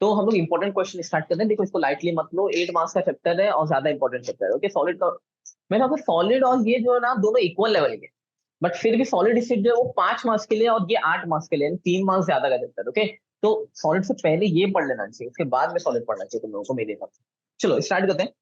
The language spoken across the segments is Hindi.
तो हम लोग इंपॉर्टेंट क्वेश्चन स्टार्ट करते हैं। देखो इसको लाइटली मत लो, 8 मार्क्स का चैप्टर है और ज्यादा इंपॉर्टेंट चैप्टर है। ओके सॉलिड का मैं आपको सॉलिड और ये जो है ना दोनों इक्वल लेवल के, बट फिर भी सॉलिड स्टेट जो है वो 5 मार्क्स के लिए और ये 8 मार्क्स के लिए, 3 मार्क्स ज्यादा का चैप्टर। ओके तो सॉलिड से पहले ये पढ़ लेना चाहिए, उसके बाद में सॉलिड पढ़ना चाहिए तुम लोगों को मेरे हिसाब से। चलो स्टार्ट करते हैं।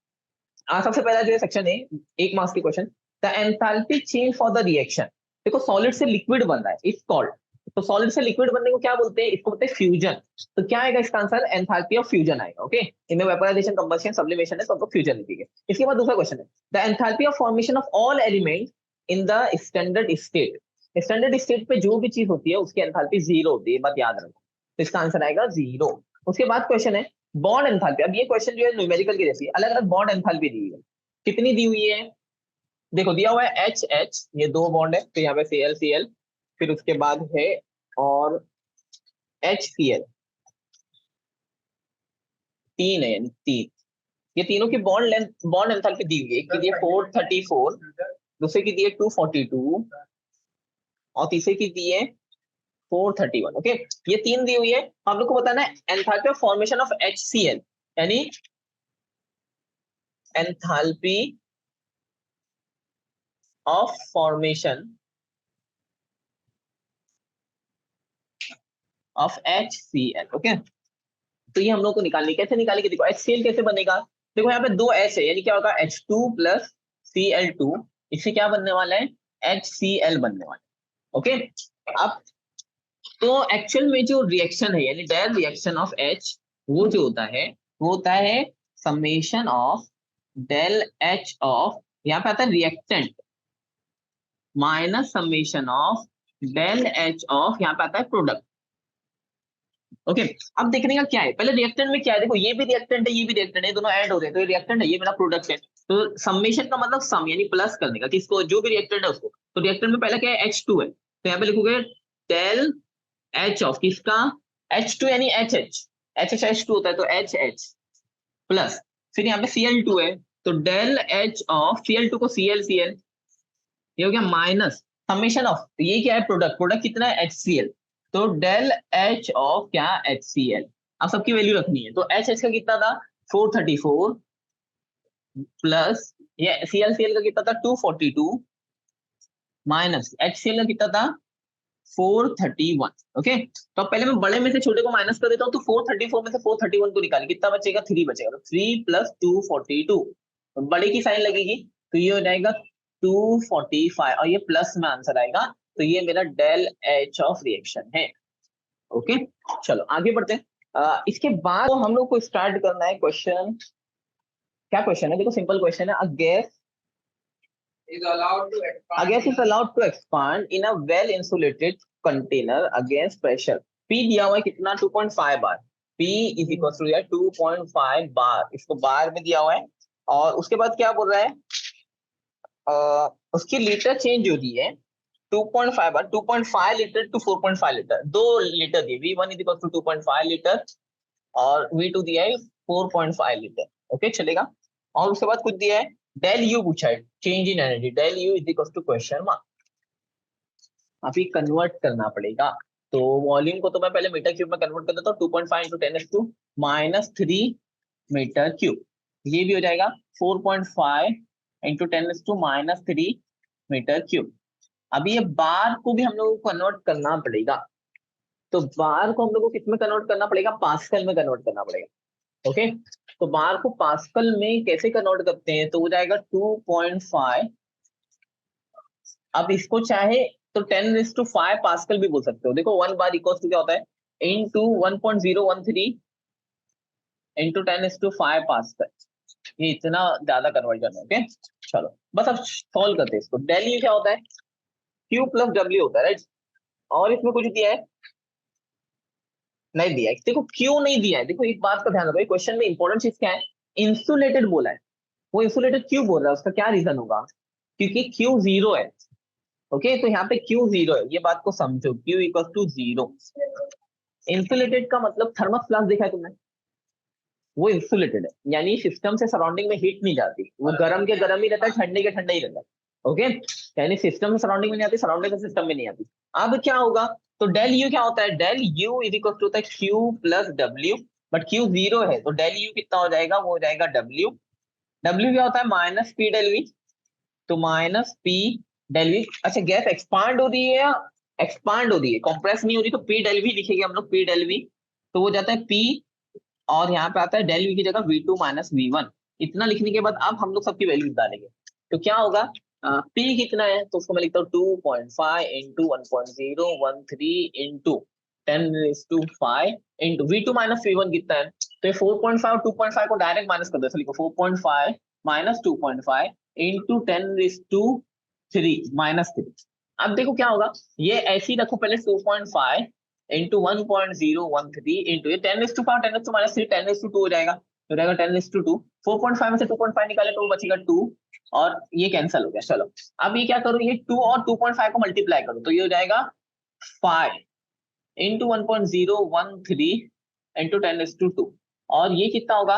आज सबसे पहला जो है सेक्शन है 1 मार्क्स की question, the enthalpy change for the reaction. देखो सॉलिड से लिक्विड बन रहा है, इट्स कॉल्ड, तो सॉलिड से लिक्विड बनने को क्या बोलते हैं, इसको बोलते हैं फ्यूजन। तो क्या आएगा इसका आंसर, एंथैल्पी ऑफ फ्यूजन आएगा। ओके इनमें वेपोराइजेशन, कंबशन, सब्लिमेशन है, तो आपको फ्यूजन लिखिएगा। इसके बाद दूसरा क्वेश्चन है, the enthalpy of formation of all element in the standard state. Standard state पे जो भी चीज होती है उसकी एंथैल्पी जीरो होती है, बात याद रखो, तो इसका आंसर आएगा जीरो। उसके बाद क्वेश्चन है बॉन्ड एंथैल्पी। अब ये क्वेश्चन जो है न्यूमेरिकल की जैसी अलग अलग बॉन्ड एंथैल्पी दी हुई है। कितनी दी हुई है, देखो दिया हुआ है एच एच, ये 2 बॉन्ड है, फिर यहाँ पे सी एल सी एल, फिर उसके बाद है और एच सी एल, 3 है, यानी 3। ये तीनों की बॉन्ड लेंथ, बॉन्ड एंथैल्पी दी हुई है। एक की दी है 434, दूसरे की दी है 242 और तीसरे की दी है 431। ओके ये 3 दी हुई है। आप लोग को बताना है enthalpy of formation of H C L, यानी enthalpy of formation of H C L. Okay तो ये हम लोग को निकालनी, कैसे निकालेंगे, देखो HCl कैसे बनेगा। देखो यहाँ पे 2 एच है, यानी क्या होगा H2 प्लस Cl2, इससे क्या बनने वाला है, HCl बनने वाला है। ओके अब तो एक्चुअल में जो रिएक्शन है, यानी डायल रिएक्शन ऑफ H, वो जो होता है वो होता है summation of del H of, यहाँ पे आता है reactant, minus summation of del H of, यहाँ पे आता है प्रोडक्ट। ओके अब देखने का क्या है, पहले रिएक्टेंट में क्या है, देखो ये भी रिएक्टेंट है, ये भी रिएक्टेंट है, दोनों ऐड हो रहे हैं, तो ये रिएक्टेंट है, ये मेरा प्रोडक्ट है। तो समेशन का मतलब सम, यानी प्लस करने का, किसको, जो भी रिएक्टेंट है उसको। तो रिएक्टेंट में पहला क्या है, H2 है, तो यहाँ पे लिखोगे डेल H ऑफ किसका, H2 यानी HH, HH H2 होता है, तो HH प्लस, फिर यहाँ पे Cl2 है, तो डेल H ऑफ Cl2 को Cl, ये हो गया माइनस समेशन ऑफ, ये क्या है, प्रोडक्ट, प्रोडक्ट कितना है HCl, तो डेल H ऑफ क्या, HCl। अब सबकी वैल्यू रखनी है, तो HH का कितना था 434 प्लस ये Cl का कितना था 242 माइनस HCl का कितना था 431। ओके तो पहले मैं बड़े में से छोटे को माइनस कर देता हूँ, तो 434 में से 431 को निकाल, कितना बचेगा 3 बचेगा, तो 3 प्लस 242, तो बड़े की साइन लगेगी, तो ये हो जाएगा 245 और ये प्लस में आंसर आएगा, तो ये मेरा डेल एच ऑफ रिएक्शन है। ओके चलो आगे बढ़ते हैं। इसके बाद तो हम लोग को स्टार्ट करना है क्वेश्चन, क्या क्वेश्चन है, देखो सिंपल क्वेश्चन है, a gas is allowed to expand in a well insulated container against pressure. P दिया हुआ है कितना 2.5 बार, P इज इक्वल टू 2.5 बार, इसको बार में दिया हुआ है। और उसके बाद क्या बोल रहा है, उसकी लीटर चेंज जो दी है 2.5 बार, 2.5 लीटर टू 4.5 लीटर, 2 लीटर दिए, V1 is equal to 2.5 litre और V2 दिया है 4.5 लीटर। ओके चलेगा। और उसके बाद कुछ दिया है डेल यू पूछा है, change in energy, del U is equal to question mark, अभी कन्वर्ट करना पड़ेगा। तो वॉल्यूम को तो मैं पहले मीटर क्यूब में कन्वर्ट कर देता हूँ, 2.5 इंटू 10⁻³ -3 मीटर क्यूब, ये भी हो जाएगा 4.5 इंटू 10⁻³ -3 मीटर क्यूब। अभी ये बार को भी हम लोगों को कन्वर्ट करना पड़ेगा, तो बार को हम लोग को किस में कन्वर्ट करना पड़ेगा, पास्कल में कन्वर्ट करना पड़ेगा। ओके तो बार को पास्कल में कैसे कन्वर्ट करते हैं, तो हो जाएगा 2.5, अब इसको चाहे तो 10⁵ पास्कल भी बोल सकते हो। देखो 1 बार इक्वल टू क्या होता है, इनटू 1.013 इंटू 10⁵ पास्कल, ये इतना ज्यादा कन्वर्जन है। ओके चलो बस अब सॉल्व करते हैं इसको। डेल यू क्या होता है, Q प्लस W होता है, राइट। और इसमें कुछ दिया है, नहीं दिया है, देखो क्यों नहीं दिया है, देखो एक बात का ध्यान रखो, क्वेश्चन में इंपॉर्टेंट चीज क्या है, इंसुलेटेड बोला है, वो इंसुलेटेड क्यों बोल रहा है, उसका क्या रीजन होगा, क्योंकि Q 0 है। ओके तो यहाँ पे Q 0 है, ये बात को समझो, Q इक्वल टू 0। इंसुलेटेड का मतलब थर्मस फ्लास्क देखा है तुमने, वो इंसुलेटेड है, यानी सिस्टम से सराउंडिंग में हीट नहीं जाती, वो गर्म के गर्म ही रहता है, ठंडे के ठंडा ही रहता है। ओके यानी सिस्टम से सराउंडिंग में नहीं आती, सराउंडिंग से सिस्टम में नहीं आती। अब क्या होगा, तो डेल यू क्या होता है, del U is equal to होता है Q plus W, but Q 0 है, तो डेल यू कितना हो जाएगा, वो हो जाएगा डब्ल्यू। डब्ल्यू क्या होता है, माइनस पी डेल वी, तो माइनस पी डेल वी। अच्छा, गैस एक्सपांड हो रही है या एक्सपांड हो रही है, कंप्रेस नहीं हो रही, तो पी डेल वी लिखेंगे हम लोग, पी डेल वी, तो वो जाता है पी, और यहाँ पे आता है डेल वी की जगह V2 माइनस V1। इतना लिखने के बाद अब हम लोग सबकी वैल्यू डालेंगे, तो क्या होगा, पी कितना है, तो उसको मैं लिखता हूँ 2.5 into 1.013 into 10⁵ into V2 minus V1 कितना है, तो ये 4.5 और 2.5 को डायरेक्ट माइनस कर दो, लिखो 4.5 माइनस 2.5 इंटू 10⁵ माइनस 3। अब देखो क्या होगा, ये ऐसे ही रखो, पहले 2.5 इंटू 1.013 इंटू ये 10⁵ 10 माइनस 3 10⁵2 हो जाएगा, तो रहेगा 10⁵2। 4.5 में से 2.5 निकाले तो वो बचेगा 2, और ये कैंसिल हो गया। चलो अब ये क्या करो, ये 2 और 2.5 को मल्टीप्लाई करो, तो ये हो जाएगा 5 इंटू 1.013 इंटू 10⁵2, और ये कितना होगा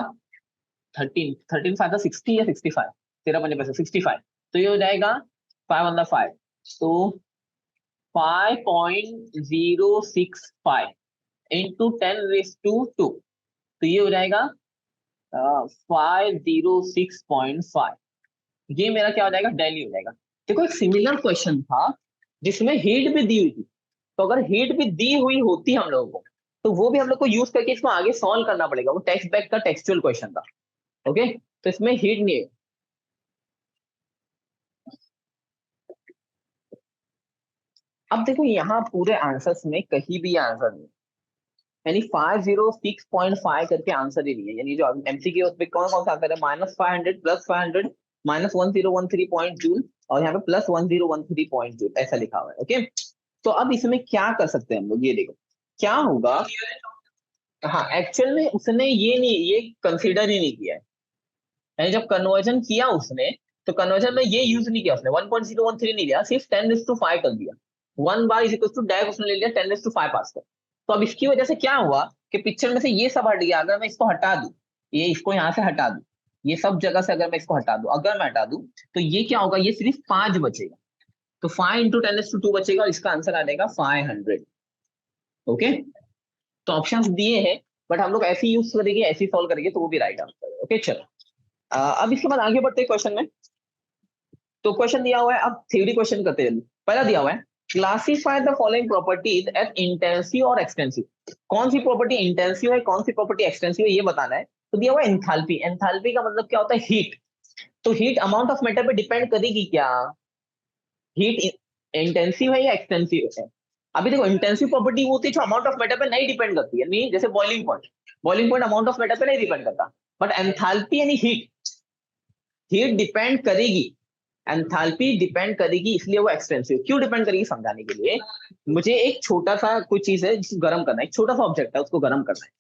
13 5 60 या 65, 13 65, तो ये हो जाएगा 5 तो 5.065 इंटू 10⁵2, तो ये हो जाएगा 506.5। ये मेरा क्या हो जाएगा, डेली हो जाएगा। देखो एक सिमिलर क्वेश्चन था जिसमें हीट भी दी हुई थी, तो अगर हीट भी दी हुई होती हम लोगों को, तो वो भी हम लोग को यूज करके इसको आगे सॉल्व करना पड़ेगा, वो टेक्स्ट बैक का टेक्सचुअल क्वेश्चन था। ओके, तो इसमें हीट नहीं है। अब देखो यहाँ पूरे आंसर्स में कहीं भी आंसर नहीं, यानी 506.5 करके आंसर ही नहीं है, यानी जो एमसीक्यू उस पे कौन कौन सा आंसर है, -500 +500 -1013 जूल, और यहाँ पे +1013 ऐसा लिखा हुआ है। ओके, तो अब इसमें क्या कर सकते हैं हम लोग, ये देखो क्या होगा। हाँ, एक्चुअल में उसने ये कंसीडर ही नहीं किया है, यानी जब कन्वर्जन किया उसने, तो कन्वर्जन में ये यूज नहीं किया उसने, 1.013 नहीं लिया, सिर्फ 10⁵ कर दिया। 1 bar is equal to dash उसने ले लिया 10⁵ पास कर। तो अब इसकी वजह से क्या हुआ कि पिक्चर में से ये सब हट गया, अगर मैं इसको हटा दूं, ये इसको यहाँ से हटा दूं, ये सब जगह से अगर मैं इसको हटा दूं, अगर मैं हटा दूं, तो ये क्या होगा, ये सिर्फ 5 बचेगा, तो 5 इंटू 10⁵2 बचेगा, और इसका आंसर आ जाएगा 500। ओके, तो ऑप्शंस दिए हैं, बट हम लोग ऐसे यूज करेंगे, ऐसे सॉल्व करेंगे, तो वो भी राइट आंसर है। ओके चलो, अब इसके बाद आगे बढ़ते हैं क्वेश्चन में। तो क्वेश्चन दिया हुआ है, अब थ्योरी क्वेश्चन करते हैं। पहला दिया हुआ है, classify the following properties as intensive और एक्सटेंसिव। कौन सी प्रॉपर्टी इंटेंसिव है, कौन सी प्रॉपर्टी एक्सटेंसिव है, ये बताना है। तो दिया हुआ है एंथैल्पी। एंथैल्पी का मतलब क्या होता है, हीट। तो हीट अमाउंट ऑफ मैटर पे डिपेंड करेगी क्या, हीट इंटेंसिव है या एक्सटेंसिव है। अभी देखो इंटेंसिव प्रॉपर्टी वो होती है जो अमाउंट ऑफ मैटर पे नहीं डिपेंड करती है, नहीं जैसे boiling point, boiling point amount of matter पे नहीं डिपेंड करता, बट एंथैल्पी यानी हीट, हीट डिपेंड करेगी, एंथैल्पी डिपेंड करेगी, इसलिए वो एक्सटेंसिव। क्यों डिपेंड करेगी समझाने के लिए, मुझे एक छोटा सा कोई चीज है जिसको गर्म करना है, एक छोटा सा ऑब्जेक्ट है उसको गर्म करना है,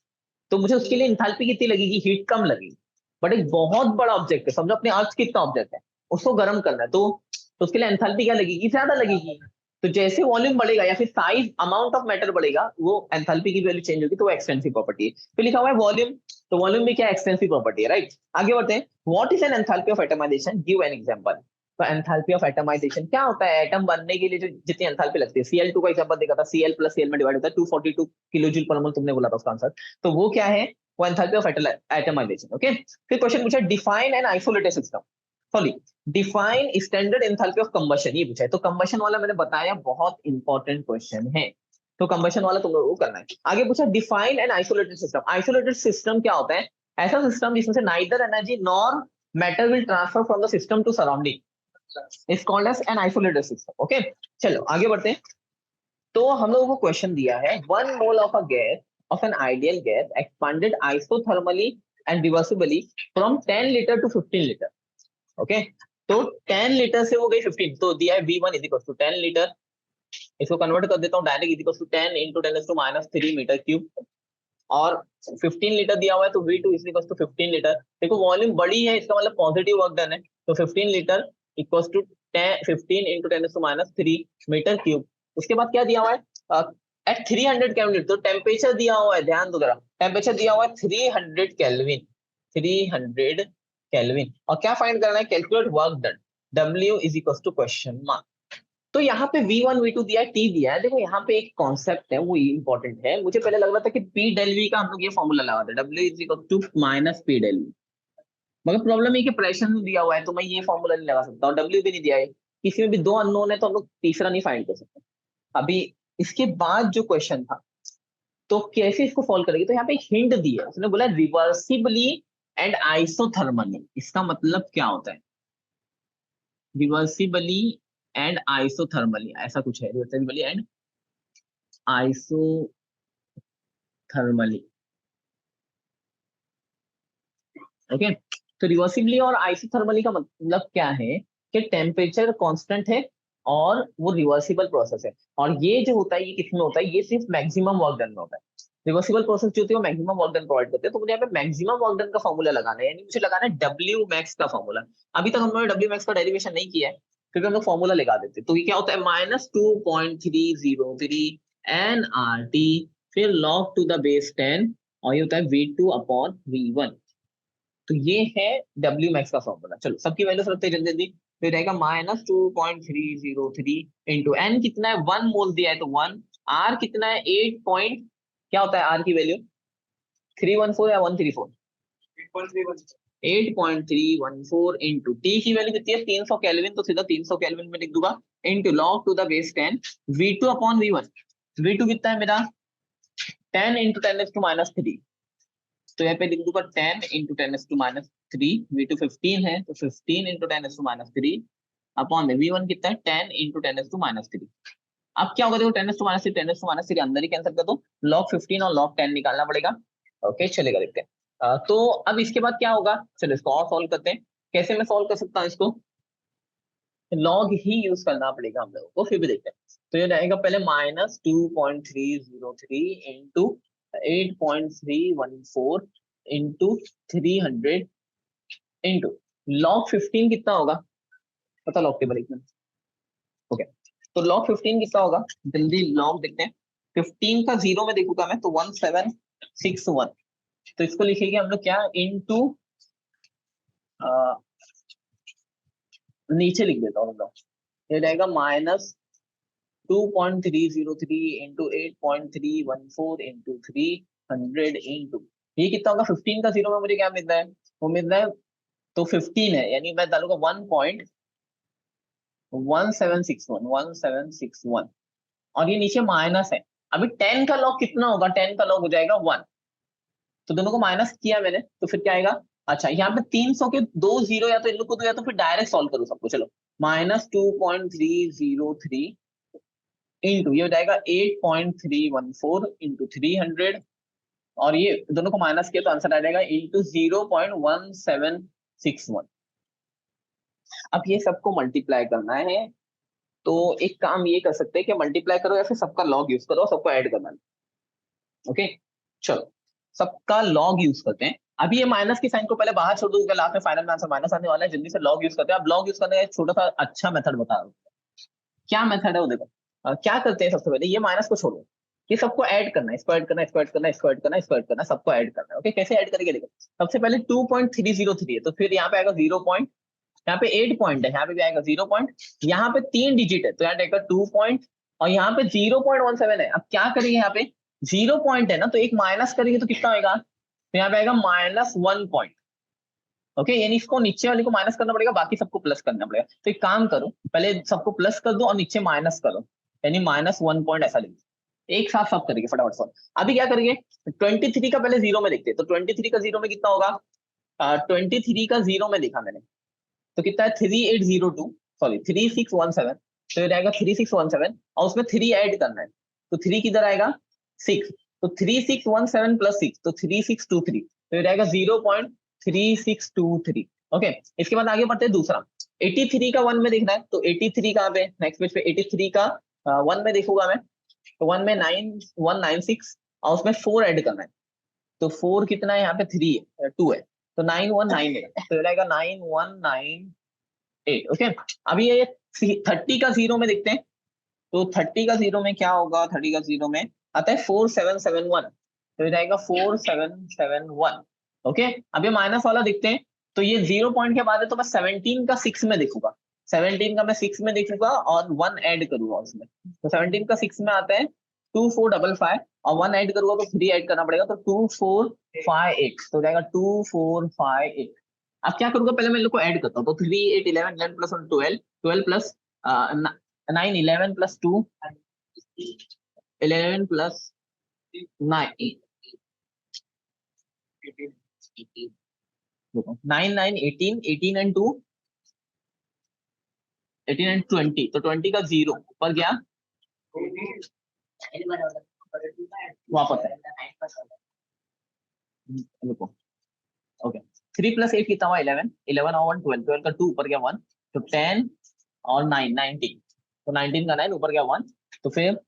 तो मुझे उसके लिए एंथैल्पी कितनी लगेगी, हीट कम लगेगी। बट एक बहुत बड़ा ऑब्जेक्ट है, समझो अपने अर्थ कितना ऑब्जेक्ट है, उसको गर्म करना है, तो उसके लिए एंथैल्पी क्या लगेगी, ज्यादा लगेगी। तो जैसे वॉल्यूम बढ़ेगा या फिर साइज अमाउंट ऑफ मैटर बढ़ेगा, वो एंथैल्पी की वैल्यू चेंज होगी, तो वो एक्सटेंसिव प्रॉपर्टी है। फिर लिखा हुआ है वॉल्यूम, तो वॉल्यूम भी क्या एक्सटेंसिव प्रॉपर्टी है, राइट। आगे बढ़ते हैं, what is an enthalpy of atomisation, give an example. तो एंथैल्पी ऑफ एटमाइजेशन क्या होता है, एटम बनने के लिए जो जितनी एंथैल्पी लगती है, Cl2 का एग्जांपल देखा था, Cl प्लस Cl में डिवाइड होता है 242 किलोजूल पर मोल, तुमने बोला था उसका आंसर, तो वो क्या है, वो एंथैल्पी ऑफ एटमाइजेशन। ओके, फिर क्वेश्चन पूछा define an isolated system, sorry define standard enthalpy of combustion, ये पूछा है। तो कंबशन वाला मैंने बताया बहुत इंपॉर्टेंट क्वेश्चन है, तो कंबशन वाला तुम लोगों को करना है। आगे पूछा define an isolated system. Isolated system क्या होता है, ऐसा सिस्टम जिसमें से neither energy nor matter will transfer from the system to surrounding is called as an isolated system. Okay, चलो आगे बढ़ते हैं। तो हम लोगों को क्वेश्चन दिया है, 1 mole of a gas of an ideal gas expanded isothermally and reversibly from 10 liter to 15 liter. Okay, तो 10 लीटर से हो गई 15, तो दिया है V1 is equal to 10 litre, इसको कन्वर्ट कर देता हूँ direct, is equal to 10 into 10⁻³ metre cube, और 15 लीटर दिया हुआ है, तो V2 is equal to 15 litre. देखो वॉल्यूम बड़ी है, इसका मतलब पॉजिटिव वर्क डन है, तो 15 litre equal to 15 into 10⁻³ metre cube. उसके बाद क्या दिया हुआ है, एट 300 केल्विन, तो टेम्परेचर दिया हुआ है, ध्यान दो जरा, टेम्परेचर दिया हुआ है 300 केल्विन, 300 केल्विन, और क्या फाइंड करना है, calculate work done, W is equal to question mark. तो यहाँ पे V1 V2 दिया है, T दिया है। देखो यहाँ पे एक कॉन्सेप्ट है, वो इंपॉर्टेंट है। मुझे पहले लग रहा था कि P डेल V का हम लोग ये फॉर्मूला लगाते हैं, W is equal to minus P del V। मगर प्रॉब्लम है कि प्रेशर नहीं दिया हुआ है, तो मैं ये फॉर्मूला नहीं लगा सकता, और W भी नहीं दिया है। किसी में भी दो अननोन है तो हम लोग तीसरा नहीं फाइंड कर सकते। अभी इसके बाद जो क्वेश्चन था, तो कैसे इसको सॉल्व करेंगे, तो यहाँ पे एक हिंट दी है, उसने बोला रिवर्सिबली एंड आइसोथर्मली। इसका मतलब क्या होता है, रिवर्सिबली एंड आइसोथर्मली, ऐसा कुछ है, रिवर्सिबली एंड आइसोथर्मली। ओके, तो रिवर्सिबली और आइसोथर्मली का मतलब क्या है कि टेम्परेचर कांस्टेंट है और वो रिवर्सिबल प्रोसेस है। और ये जो होता है ये किसमें होता है, ये सिर्फ मैक्सिमम वर्क डन में होता है। रिवर्सिबल प्रोसेस जो होती है वो मैक्सिमम वर्क डन प्रोवाइड करते हैं। तो मुझे यहाँ पे मैक्सिमम वर्क डन का फॉर्मूला लगाना है, यानी मुझे लगाना है डब्ल्यू मैक्स का फॉर्मूला। अभी तक हम लोगों ने डब्ल्यू मैक्स का डेरिवेशन नहीं किया है, क्योंकि हम लोग फॉर्मूला लगा देते। तो ये क्या होता है, -2.303 एन आर टी, फिर लॉग टू द बेस 10, और ये होता है V2 अपॉन V1। तो ये है डब्ल्यू मैक्स का फॉर्मूला। चलो सबकी वैल्यू रखते हैं जल्दी जल्दी। फिर रहेगा -2.303 इंटू एन कितना है, 1 मोल दिया है तो 1। आर कितना है, 8 पॉइंट, क्या होता है आर की वैल्यू, 314 या 134, 8.314 इंटू टी की वैल्यू कितनी है, 300 केल्विन, तो सीधा 300 केल्विन में लिख दूंगा, into log to the base 10 V2 upon V1। V2 कितना है मेरा, 10 इंटू 10⁻³ तो यहाँ पे लिख दूंगा 10 इंटू 10⁻³ V2 15 है, तो 15 इंटू 10⁻³ अपॉन V1 कितना है, 10 इंटू 10⁻³। अब क्या होगा, देखो 10⁻³ 10⁻³ अंदर ही कैंसिल कर दो, लॉग 15 और लॉग 10 निकालना पड़ेगा। ओके चलेगा, देखते हैं। तो अब इसके बाद क्या होगा, चलो इसको और सॉल्व करते हैं। कैसे मैं सॉल्व कर सकता हूँ इसको, लॉग ही यूज करना पड़ेगा हम लोगों को, फिर भी देखते हैं। तो ये रहेगा पहले -2.303 इंटू 8.314 इंटू 300 इंटू लॉग 15 कितना होगा, पता लॉग टेबल एक मिनट। ओके, तो लॉग 15 कितना होगा, जल्दी लॉग देखते हैं। 15 का जीरो में देखूंगा मैं तो 1761, तो इसको लिखेंगे हम लोग क्या, इंटू नीचे लिख देता हूँ हम लोग। ये रहेगा -2.303 इंटू 8.314 इंटू 300 इंटू, ये कितना होगा, 15 का जीरो में मुझे क्या मिल रहा है, वो मिल रहा है, तो 15 है, यानी मैं डालूंगा 1.1761 और ये नीचे माइनस है। अभी 10 का लॉग कितना होगा, 10 का लॉग हो जाएगा 1, तो दोनों को माइनस किया मैंने, तो फिर क्या आएगा, अच्छा यहाँ पे 300 के दो जीरो, या तो इन लोग को दो या तो फिर डायरेक्ट सॉल्व करो सबको। चलो -2.303 इंटू ये हो जाएगा 8.314 इंटू 300, और ये दोनों को माइनस किया तो आंसर आ जाएगा इंटू 0.1761। अब ये सबको मल्टीप्लाई करना है, तो एक काम ये कर सकते हैं कि मल्टीप्लाई करो या फिर सबका लॉग यूज करो, सबको ऐड करना है। ओके चलो सबका लॉग यूज करते हैं। अभी ये माइनस की साइन को पहले बाहर छोड़ दूंगा, लास्ट में फाइनल आंसर माइनस आने वाला है, जल्दी से लॉग यूज करते हैं। अब लॉग यूज करने का एक छोटा सा अच्छा मेथड बता रहा हूँ। क्या मेथड है वो देखो। क्या करते हैं, सबसे पहले ये माइनस को छोड़ो, ये सबको ऐड करना है, इसको ऐड करना है, इसको ऐड करना है, इसको ऐड करना है, इसको ऐड करना है, सबको ऐड करना है। ओके कैसे ऐड करेंगे देखो, सबसे पहले 2.303 है, तो फिर यहाँ पे आएगा 0 पॉइंट, यहाँ पे 8 पॉइंट है, यहाँ पे भी आएगा 0 पॉइंट, यहाँ पे 3 डिजिट है तो यहाँ आएगा 2 पॉइंट, और यहाँ पे 0.17 है। अब क्या करेंगे, यहाँ पे 0 पॉइंट है ना, तो एक माइनस करेंगे तो कितना होगा, तो यहाँ पे आएगा -1 पॉइंट। ओके यानी इसको नीचे वाले को माइनस करना पड़ेगा, बाकी सबको प्लस करना पड़ेगा। तो एक काम करो, पहले सबको प्लस कर दो और नीचे माइनस करो, यानी -1 पॉइंट ऐसा लिखो। एक साथ सब करेंगे फटाफट सॉल्व। अभी क्या करेंगे, 23 का पहले जीरो में देखते हैं, तो 23 का जीरो में कितना होगा, 23 का जीरो में देखा मैंने, तो कितना है 3802, सॉरी 3617, तो ये रहेगा 3617, और उसमें 3 ऐड करना है, तो 3 किधर आएगा, 6, तो 3617 प्लस 6 तो 3623, तो ये रहेगा 0.3623। ओके इसके बाद आगे बढ़ते हैं दूसरा, 83 का 1 में देखना है, तो 83 कहाँ पे, नेक्स्ट पेज पे 83 का 1 में देखूंगा मैं, तो 1 में 9196 और उसमें 4 ऐड करना है, तो 4 कितना है, यहाँ पे 3 है, 2 है, तो 9198, तो ये रहेगा 9198। ओके अभी ये 30 का जीरो में देखते हैं, तो 30 का जीरो में क्या होगा, 30 का जीरो में आता है 4771, तो ये रहेगा 4771। ओके अब ये माइनस वाला देखते हैं, तो ये 0 पॉइंट के बाद है, तो मैं 17 का 6 में देखूंगा, 17 का मैं 6 में देखूंगा और 1 ऐड करूंगा उसमें, तो 17 का 6 में आता है 2455 और 1 ऐड करूंगा तो 3 ऐड करना पड़ेगा, तो 2458 तो हो जाएगा 2458। अब क्या करूंगा, पहले मैं इन लोग को ऐड करता हूँ, तो 3 8 11 11 plus 1 12 12 plus 9 11 plus 2 11 plus 9 9 9 18 18 and 2 18 and 20, तो 20 का 0 ऊपर गया वापस है, रुको ओके। 3 प्लस 8 कितना हुआ 11 11 और 1 12 12 का 2 ऊपर गया 1, तो 10 और 9 19, तो 19 का 9 ऊपर गया 1, तो फिर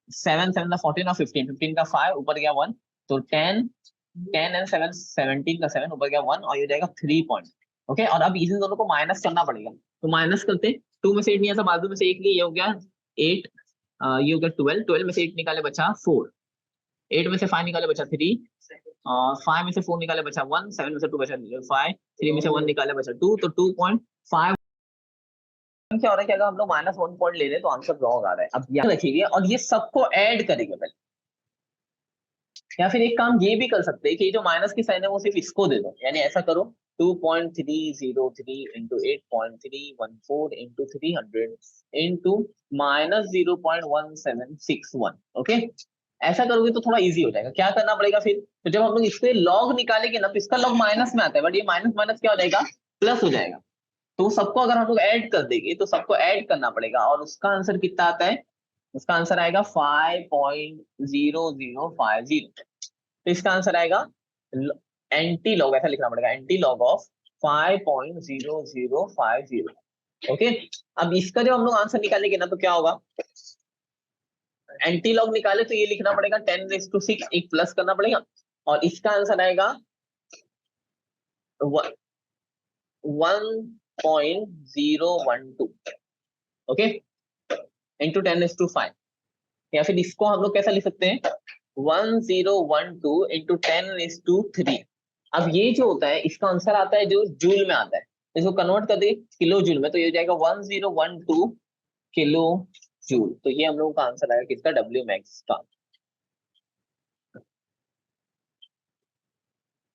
7 7 का 14 और 15 15 का 5 ऊपर गया 1, तो 10 10 एंड 7 17 का 7 ऊपर गया 1 और ये जाएगा 3 पॉइंट। ओके, और अब इसी दोनों को माइनस करना पड़ेगा, तो माइनस करते 2 में से 8 नहीं आता, बाजू में से 1 लिए, ये हो गया 8, ये हो गया 12 12 में से 8 निकाले बचा 4, 8 में से 5 निकाले बचा 3, और 5 में से 4 निकाले बचा 1, 7 में से 2 बचा 5, 3 में से 1 निकाले बचा 2, तो 2.5 क्या हो रहा है कि अगर हम लोग -1 पॉइंट ले रहे हैं तो आंसर रॉन्ग आ रहा है। अब यहाँ रखिए और ये सबको ऐड करेंगे पहले, या फिर एक काम ये भी कर सकते हैं कि जो माइनस की साइन है वो सिर्फ इसको दे दो, यानी ऐसा करो 2.303 into 8.314 into 300 into -0.1761। ओके, ऐसा करोगे तो थोड़ा इजी हो जाएगा। क्या करना पड़ेगा फिर, तो जब हम लोग इसके लॉग निकालेंगे ना तो इसका लॉग माइनस में आता है, बट ये माइनस माइनस क्या हो जाएगा, प्लस हो जाएगा। तो सबको अगर हम लोग ऐड कर देंगे तो सबको ऐड करना पड़ेगा, और उसका आंसर कितना आता है, उसका आंसर आएगा 5.0050। तो इसका आंसर आएगा एंटी लॉग, ऐसा लिखना पड़ेगा, एंटी लॉग ऑफ 5.0050। ओके, अब इसका जब हम लोग आंसर निकालेंगे ना तो क्या होगा, एंटी लॉग निकाले तो ये लिखना पड़ेगा 10⁶, एक प्लस करना पड़ेगा, और इसका आंसर आएगा 1.012। ओके, इंटू 10⁵, या फिर इसको हम लोग कैसा लिख सकते हैं 1012 इंटू 10�3। अब ये जो होता है इसका आंसर आता है जो जूल में आता है, इसको कन्वर्ट कर दे किलो जूल में, तो ये हो जाएगा 1012 किलो जूल। तो ये हम लोगों का आंसर आएगा किसका, डब्ल्यू मैक्स का।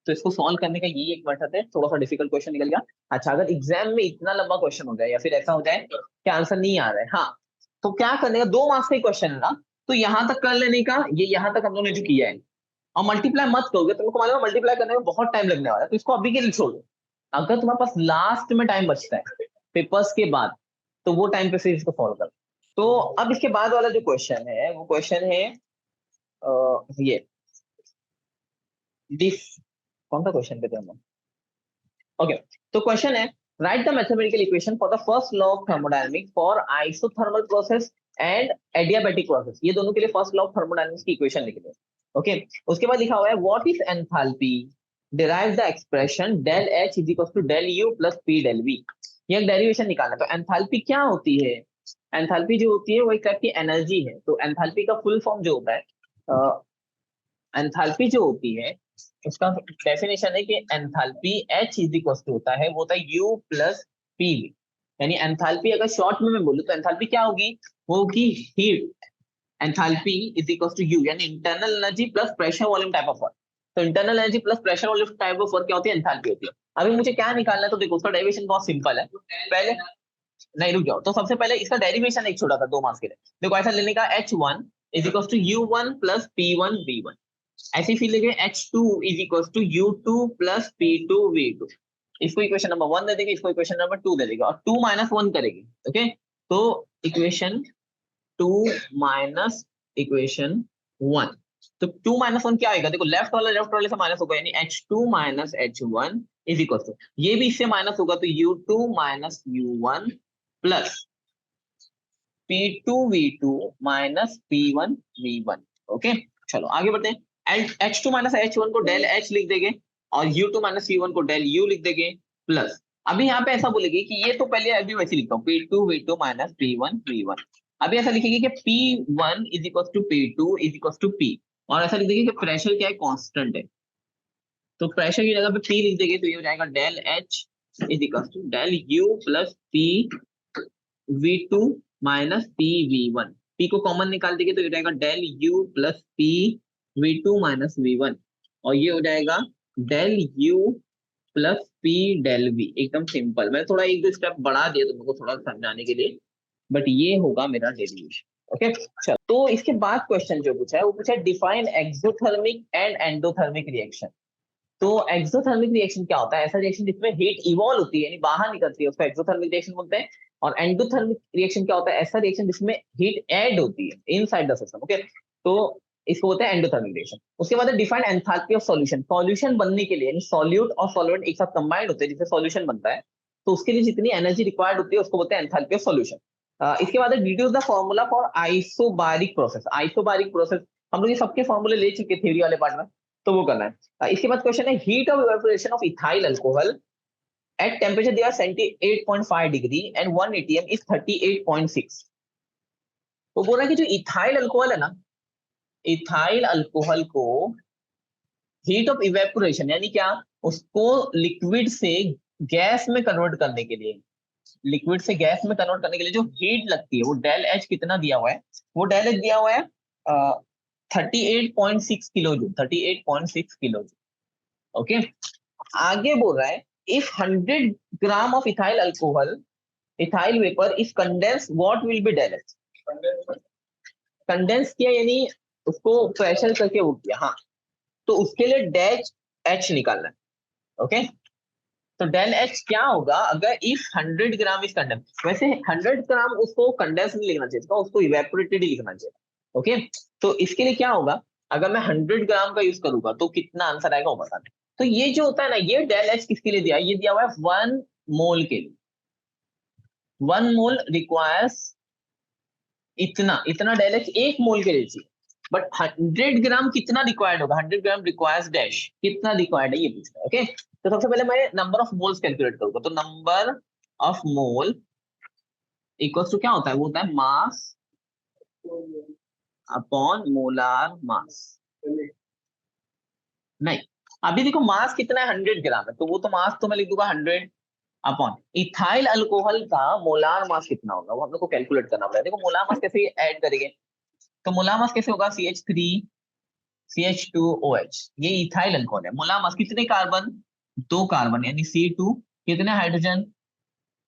तो इसको सॉल्व करने का ये एक मेथड है, थोड़ा सा डिफिकल्ट क्वेश्चन निकल गया। अच्छा, अगर एग्जाम में इतना लंबा क्वेश्चन हो जाए या फिर ऐसा हो जाए कि आंसर नहीं आ रहा है, हाँ, तो क्या करने का, 2 मार्क्स का क्वेश्चन है ना, तो यहां तक कर लेने का, ये यहां तक हम लोगों ने जो किया है, और मल्टीप्लाई मत करोगे, तुमको मालूम है मल्टीप्लाई करने में बहुत टाइम लगने वाला है, तो इसको अभी के लिए छोड़ दो। अगर तुम्हारे पास लास्ट में टाइम बचता है पेपर्स के बाद, तो वो टाइम पे फिर इसको सॉल्व कर। तो अब इसके बाद वाला जो क्वेश्चन है वो क्वेश्चन है ये दिस, कौन सा क्वेश्चन पे थे हम। ओके, तो क्वेश्चन है write the mathematical equation for the first law of thermodynamics for isothermal process and adiabatic process. ये दोनों के लिए फर्स्ट लॉ ऑफ थर्मोडायनामिक्स की इक्वेशन लिख दो। ओके, उसके बाद लिखा हुआ है what is enthalpy, derive the expression del H is equal to del U plus P del V. ये एक डेरिवेशन निकालना है। तो एंथैल्पी क्या होती है, एंथैल्पी जो होती है वो एक टाइप की एनर्जी है। तो एंथैल्पी का फुल फॉर्म जो होता है, एंथैल्पी जो होती है उसका डेफिनेशन है कि enthalpy H is equal to होता है, वो होता है U प्लस पी। यानी एंथैल्पी अगर शॉर्ट में मैं बोलूं तो एंथैल्पी क्या होगी, वो होगी heat. Enthalpy is equal to U, यानी internal energy plus pressure volume type of work. तो internal energy plus pressure volume type of work क्या होती है, एंथैल्पी होती है। अभी मुझे क्या निकालना है, तो देखो उसका डेरिवेशन बहुत सिंपल है। पहले नहीं, रुक जाओ, तो सबसे पहले इसका डेरिवेशन एक छोटा सा 2 मार्क्स के लिए देखो, ऐसा लेने का H1 is equal to U1 plus P1 V1। ऐसे फिर लेंगे H2 is equal to U2 plus P2 V2। इसको इक्वेशन नंबर 1 दे देंगे, इसको इक्वेशन नंबर 2 दे देंगे, और 2 - 1 करेंगे। ओके, तो इक्वेशन 2 माइनस इक्वेशन 1, तो 2 - 1 क्या आएगा, देखो लेफ्ट वाले से माइनस होगा, यानी H2 minus H1 is equal to, ये भी इससे माइनस होगा, तो U2 minus U1 plus P2 V2 minus P1 V1। Okay, चलो आगे बढ़ते हैं। H2 माइनस H1 को डेल H लिख देंगे, और U2 माइनस U1 को डेल U लिख देंगे, प्लस अभी यहाँ पे ऐसा बोलेगी कि ये तो पहले अभी वैसे लिखता हूँ P2 V2 minus P1 V1। अभी ऐसा लिखेगी कि P1 is equal to P2 is equal to P, और ऐसा लिख देंगे कि प्रेशर क्या है, कांस्टेंट है। तो प्रेशर की जगह पे P लिख देंगे, तो ये हो जाएगा del H is equal to del U plus P V2 minus P V1। P को कॉमन निकाल देंगे तो ये जाएगा del U plus P V2 minus V1, और ये हो जाएगा del U plus P del V. एकदम सिंपल, मैं थोड़ा एक दो स्टेप बढ़ा दिया तुमको थोड़ा समझाने के लिए, बट ये होगा मेरा डेरिवेशन। ओके चलो, तो इसके बाद क्वेश्चन जो पूछा है वो पूछा है define exothermic and endothermic reaction. तो एक्सोथर्मिक रिएक्शन क्या होता है? ऐसा रिएक्शन जिसमें हीट इवॉल्व होती है यानी बाहर निकलती है उसको एक्सोथर्मिक रिएक्शन बोलते हैं। और एंडोथर्मिक रिएक्शन क्या होता है? ऐसा रिएक्शन जिसमें हीट ऐड होती है इनसाइड द सिस्टम। ओके, तो इसको बोलते हैं एंडोथर्मिक रिएक्शन। उसके बाद define enthalpy of solution. Solution बनने के लिए यानी सॉल्यूट और सॉल्वेंट एक साथ कंबाइंड होते हैं जिससे सॉल्यूशन बनता है, तो उसके लिए जितनी एनर्जी रिक्वायर्ड होती है उसको बोलते हैं एंथैल्पी ऑफ सॉल्यूशन। इसके बाद deduce the formula for isobaric process. Isobaric process हम लोग ये सबके फॉर्मूले ले चुके थ्योरी वाले पार्ट में, तो वो करना है। इसके बाद क्वेश्चन है heat of evaporation of ethyl alcohol at temperature दिया 78.5 डिग्री एंड 1 atm इज 38.6। वो बोल रहा है कि जो इथाइल अल्कोहल है ना, इथाइल अल्कोहल को हीट ऑफ इवेपोरेशन यानी क्या, उसको लिक्विड से गैस में कन्वर्ट करने के लिए, लिक्विड से गैस में कन्वर्ट करने के लिए जो हीट लगती है वो डेल एच कितना दिया हुआ है? वो डेल एच दिया हुआ है 38.6 kilo joule, 38.6 kilo joule. Okay, आगे बोल रहा है if 100 gram of ethyl alcohol, ethyl vapour is condense what will be del H. Condense किया यानी उसको प्रेशर करके वो किया, हाँ, तो उसके लिए डैश एच निकालना है। ओके, तो डेल एच क्या होगा अगर इफ 100 ग्राम इज कंडेंस। वैसे 100 ग्राम उसको कंडेंस नहीं लिखना चाहिए, उसको इवेपोरेटेड ही लिखना चाहिए। ओके, तो इसके लिए क्या होगा, अगर मैं 100 ग्राम का यूज करूंगा तो कितना आंसर आएगा वो बताना। तो ये जो होता है ना, ये डेल एच किसके लिए दिया है? ये दिया हुआ है 1 मोल के लिए। 1 मोल रिक्वायर्स इतना, इतना डेल एच 1 मोल के लिए चाहिए, बट 100 ग्राम कितना रिक्वायर्ड होगा? 100 ग्राम रिक्वायर्स डैश, कितना रिक्वायर्ड है ये पूछना है। ओके, तो सबसे पहले मैं नंबर ऑफ मोल्स कैलकुलेट करूंगा, तो number of mole equals to क्या होता है? वो होता है मास अपॉन मोलार मास। नहीं, अभी देखो मास कितना है? 100 ग्राम है, तो वो तो मास तो मैं लिख दूंगा 100 अपॉन इथाइल अल्कोहल का मोलार मास कितना होगा वो हम लोग को कैलकुलेट करना पड़ेगा। देखो मोलार मास कैसे ऐड करेंगे, तो मोलार मास कैसे होगा? CH3 CH2OH, ये इथाइल अल्कोहल है। मोलार मास कितने कार्बन? 2 कार्बन यानी C2, कितने हाइड्रोजन?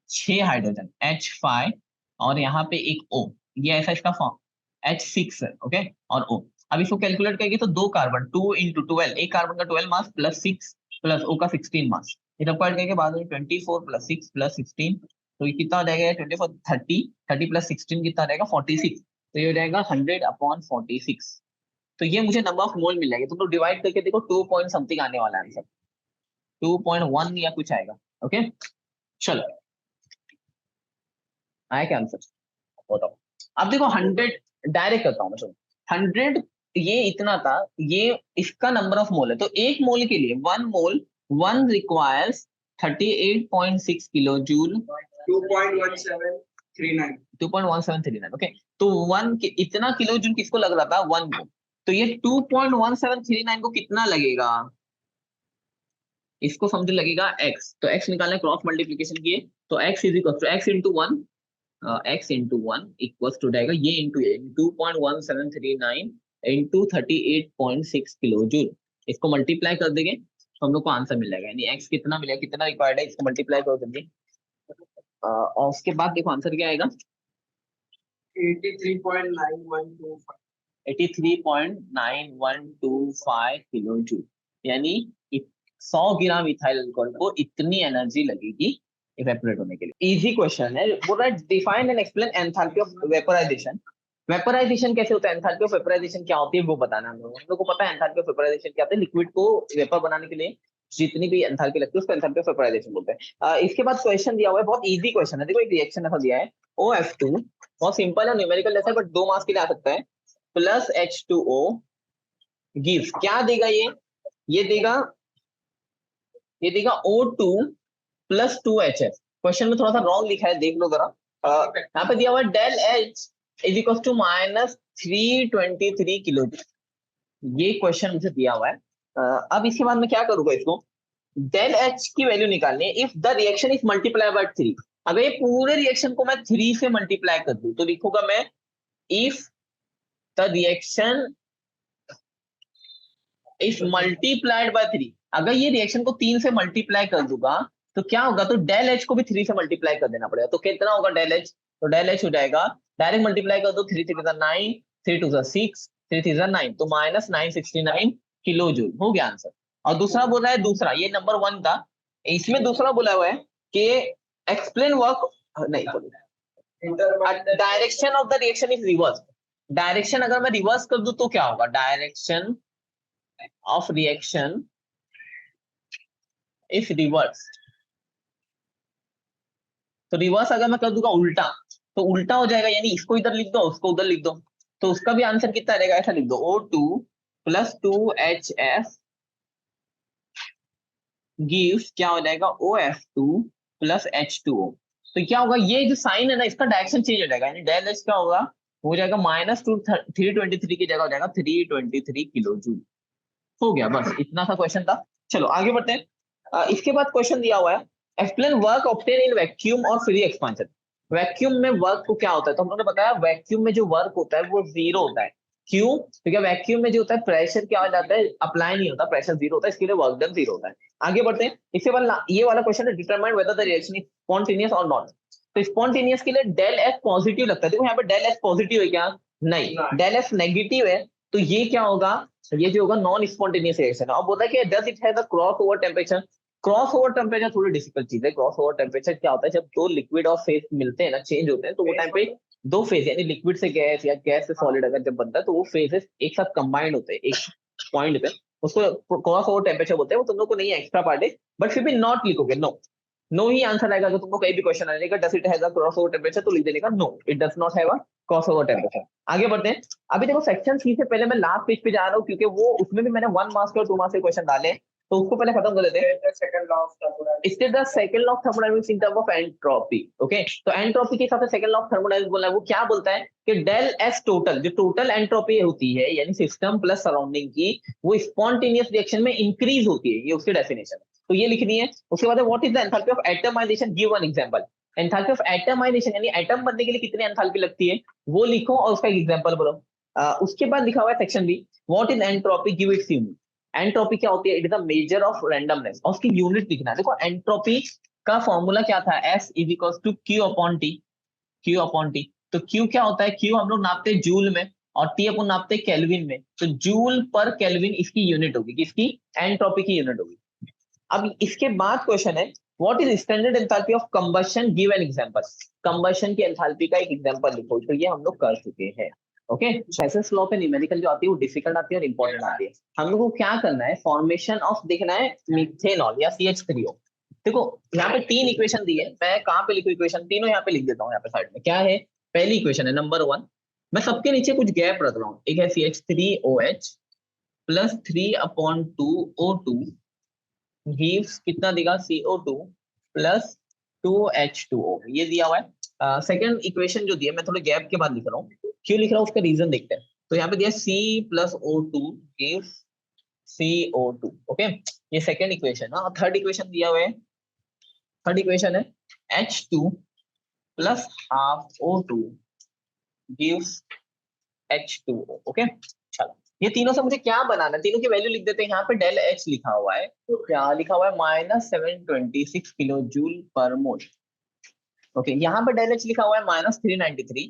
6 हाइड्रोजन H5, और यहाँ पे एक O, ये ऐसा इसका फॉर्म H6 है। ओके, और O। अब इसको कैलकुलेट करेंगे तो 2 कार्बन 2 इंटू 12, एक कार्बन का 12 मास प्लस 6 प्लस O का 16 मास, ये सबको ऐड करके बाद में 24 प्लस 6 प्लस 16, तो ये कितना हो जाएगा? 24 30, 30 प्लस 16 कितना रहेगा? 46, तो ये हो जाएगा 100 अपॉन 46। तो ये मुझे नंबर ऑफ मोल मिल जाएगा। तुम लोग डिवाइड करके देखो 2 पॉइंट समथिंग आने वाला है आंसर, 2.1 या कुछ आएगा। ओके चलो, आया क्या आंसर बताओ। अब देखो 100 डायरेक्ट करता हूँ मैं, चलो 100 ये इतना था, ये इसका नंबर ऑफ मोल है, तो एक मोल के लिए 1 मोल 1 रिक्वायर्स 38.6 किलो जूल, 2.1739। ओके, तो 1 इतना किलो जूल किसको लग रहा था? 1 को, तो ये 2.1739 को कितना लगेगा? इसको समझ लगेगा x, तो x निकालना, क्रॉस मल्टीप्लीकेशन किए तो x is equal to x into 1, x into 1 equal to जाएगा ये इंटू ये 2.1739 इंटू 38.6 किलो जूल। इसको मल्टीप्लाई कर देंगे तो हम लोग को आंसर मिल जाएगा, यानी x कितना मिलेगा, कितना रिक्वायर्ड है, इसको मल्टीप्लाई कर देंगे। और उसके बाद देखो आंसर क्या आएगा? 83.9125, 83.9125 किलो जूल, यानी 100 ग्राम इथाइल अल्कोहल को इतनी एनर्जी लगेगी इवेपोरेट होने के लिए। इजी क्वेश्चन है, बोल रहा है define and explain enthalpy of vaporisation. Vaporisation कैसे होता है, एंथैल्पी ऑफ वेपोराइजेशन क्या होती है वो बताना हम लोग को पता है। एंथैल्पी ऑफ वेपोराइजेशन क्या होता है? लिक्विड को वेपर बनाने के लिए जितनी भी एंथैल्पी लगती है उसको एंथैल्पी ऑफ वेपोराइजेशन बोलते हैं। इसके बाद क्वेश्चन दिया हुआ है, बहुत इजी क्वेश्चन है। देखो एक रिएक्शन ऐसा दिया है OF2, बहुत सिंपल है, न्यूमेरिकल जैसा है, बट 2 मार्क्स के लिए आ सकता है, प्लस H2O गिव्स क्या देगा? ये देगा, ये देगा O2 प्लस 2HF। क्वेश्चन में थोड़ा सा रॉन्ग लिखा है, देख लो जरा। यहाँ पे दिया हुआ है del H is equal to minus 323 kilo, ये क्वेश्चन मुझे दिया हुआ है। अब इसके बाद मैं क्या करूंगा, इसको डेल एच की वैल्यू निकालनी है if the reaction is multiply by 3। अगर ये पूरे रिएक्शन को मैं 3 से मल्टीप्लाई कर दूं तो लिखूंगा मैं if the reaction is multiplied by 3। अगर ये रिएक्शन को 3 से मल्टीप्लाई कर दूंगा तो क्या होगा, तो डेल एच को भी 3 से मल्टीप्लाई कर देना पड़ेगा। तो कितना होगा डेल एच, तो डेल एच हो जाएगा, डायरेक्ट मल्टीप्लाई कर दो, 3 3 9, 3 2 6, 3 3 9, तो माइनस 969 किलो जूल हो गया आंसर। और दूसरा बोला है, दूसरा ये नंबर 1 था, इसमें दूसरा बोला हुआ है कि एक्सप्लेन वर्क नहीं, direction of the reaction is reverse. Direction अगर मैं रिवर्स कर दूं तो क्या होगा, direction of reaction if reverse, तो रिवर्स अगर मैं कर दूंगा उल्टा तो उल्टा हो जाएगा, यानी इसको इधर लिख दो उसको उधर लिख दो, तो उसका भी आंसर कितना रहेगा, ऐसा लिख दो O2 प्लस 2HF गिव्स क्या हो जाएगा OF2 प्लस H2O। तो क्या होगा, ये जो साइन है ना इसका डायरेक्शन चेंज हो जाएगा, यानी डेल एच क्या होगा, हो जाएगा -323 की जगह हो जाएगा 323 किलो जूल। हो गया, बस इतना सा क्वेश्चन था। चलो आगे बढ़ते हैं। इसके बाद क्वेश्चन दिया हुआ है explain work obtain in vacuum और फ्री एक्सपांशन। वैक्यूम में वर्क को क्या होता है, तो हम लोगों ने बताया वैक्यूम में जो वर्क होता है वो जीरो होता है। क्यों, क्योंकि वैक्यूम में जो होता है प्रेशर क्या हो जाता है, अप्लाई नहीं होता, प्रेशर जीरो होता है, इसके लिए वर्क डन जीरो होता है। आगे बढ़ते हैं, इसके बाद ये वाला क्वेश्चन है determine whether the reaction is spontaneous और नॉट। तो स्पॉन्टेनियस के लिए डेल एफ पॉजिटिव लगता है, देखो यहाँ पे डेल एफ पॉजिटिव है क्या, नहीं, डेल एफ नेगेटिव है, तो ये क्या होगा, ये जो होगा नॉन स्पॉन्टेनियस रिएक्शन है। और बोलता है कि does it have the cross over temperature. Cross over temperature थोड़ी डिफिकल्ट चीज है। क्रॉस ओवर टेम्परेचर क्या होता है, जब दो लिक्विड और फेज मिलते हैं ना, चेंज होते हैं, तो वो टाइम पे दो फेज यानी लिक्विड से गैस या गैस से सॉलिड अगर जब बनता है तो वो फेजेस एक साथ कंबाइंड होते हैं एक पॉइंट पे, उसको क्रॉस ओवर टेम्परेचर बोलते हैं। वो तुम लोग को नहीं है, एक्स्ट्रा पार्ट है, बट फिर भी नॉट लिखोगे, नो नो ही आंसर आएगा। अगर तुमको कहीं भी क्वेश्चन आएगा does it have a cross over temperature, तो लिख देने का no it does not have a cross over temperature. आगे बढ़ते हैं। अभी देखो सेक्शन सी से पहले मैं लास्ट पेज पे जा रहा हूँ, क्योंकि वो उसमें भी मैंने 1 मार्क्स के और 2 मार्क्स के क्वेश्चन डाले, तो उसको पहले खत्म कर देते हैं। State the second law of thermodynamics in term of entropy. Okay, तो एंट्रोपी के हिसाब से सेकंड लॉ ऑफ थर्मोडायनामिक्स बोला है, वो क्या बोलता है कि डेल एस टोटल, जो टोटल एंट्रोपी होती है यानी सिस्टम प्लस सराउंडिंग की, वो स्पॉन्टेनियस रिएक्शन में इंक्रीज होती है, ये उसकी डेफिनेशन है, तो ये लिखनी है। उसके बाद what is the enthalpy of atomisation, give one example. Enthalpy of atomisation यानी एटम बनने के लिए कितनी एंथैल्पी लगती है वो लिखो और उसका एग्जांपल बोलो। उसके बाद लिखा हुआ है section B, what is entropy, give its unit. Entropy क्या होती है, it is the measure of randomness, और उसकी यूनिट लिखना है। देखो एंट्रोपी का फॉर्मूला क्या था, S is equal to Q upon T, Q upon T. तो क्यू क्या होता है, क्यू हम लोग नापते हैं जूल में और टी अपन नापते हैं केल्विन में, तो जूल पर केल्विन इसकी यूनिट होगी, किसकी, एंट्रोपी की यूनिट होगी। अब इसके बाद क्वेश्चन है what is standard enthalpy of combustion, give an example. Combustion की एंथैल्पी का एक एग्जांपल लिखो, तो ये हम लोग कर चुके हैं। ओके, एसएस लॉ पे न्यूमेरिकल जो आती है वो डिफिकल्ट आती है और इंपॉर्टेंट आती है। हम लोग को क्या करना है, फॉर्मेशन ऑफ देखना है मिथेनॉल या CH3O। देखो यहाँ पे 3 इक्वेशन दी है, मैं कहाँ पे लिखूं इक्वेशन, तीनों यहाँ पे लिख देता हूँ। यहाँ पे साइड में क्या है, पहली इक्वेशन है नंबर 1, मैं सबके नीचे कुछ गैप रख रहा हूँ। एक है CH3OH प्लस 3/2O2 गिव्स कितना देगा, CO2 प्लस 2H2O, ये दिया हुआ है। सेकंड इक्वेशन जो दिया, मैं थोड़े गैप के बाद लिख रहा हूँ, क्यों लिख रहा हूँ उसका रीजन देखते हैं। तो यहाँ पे दिया C plus O2 gives CO2। Okay, ये सेकंड इक्वेशन है। थर्ड इक्वेशन दिया हुआ है, थर्ड इक्वेशन है H2 plus half O2 gives H2O। Okay, चलो ये तीनों से मुझे क्या बनाना है, तीनों की वैल्यू लिख देते हैं। यहाँ पे डेल एच लिखा हुआ है, तो क्या लिखा हुआ है -726 kilo joule per mole. Okay, यहाँ पे डेल एच लिखा हुआ है -393,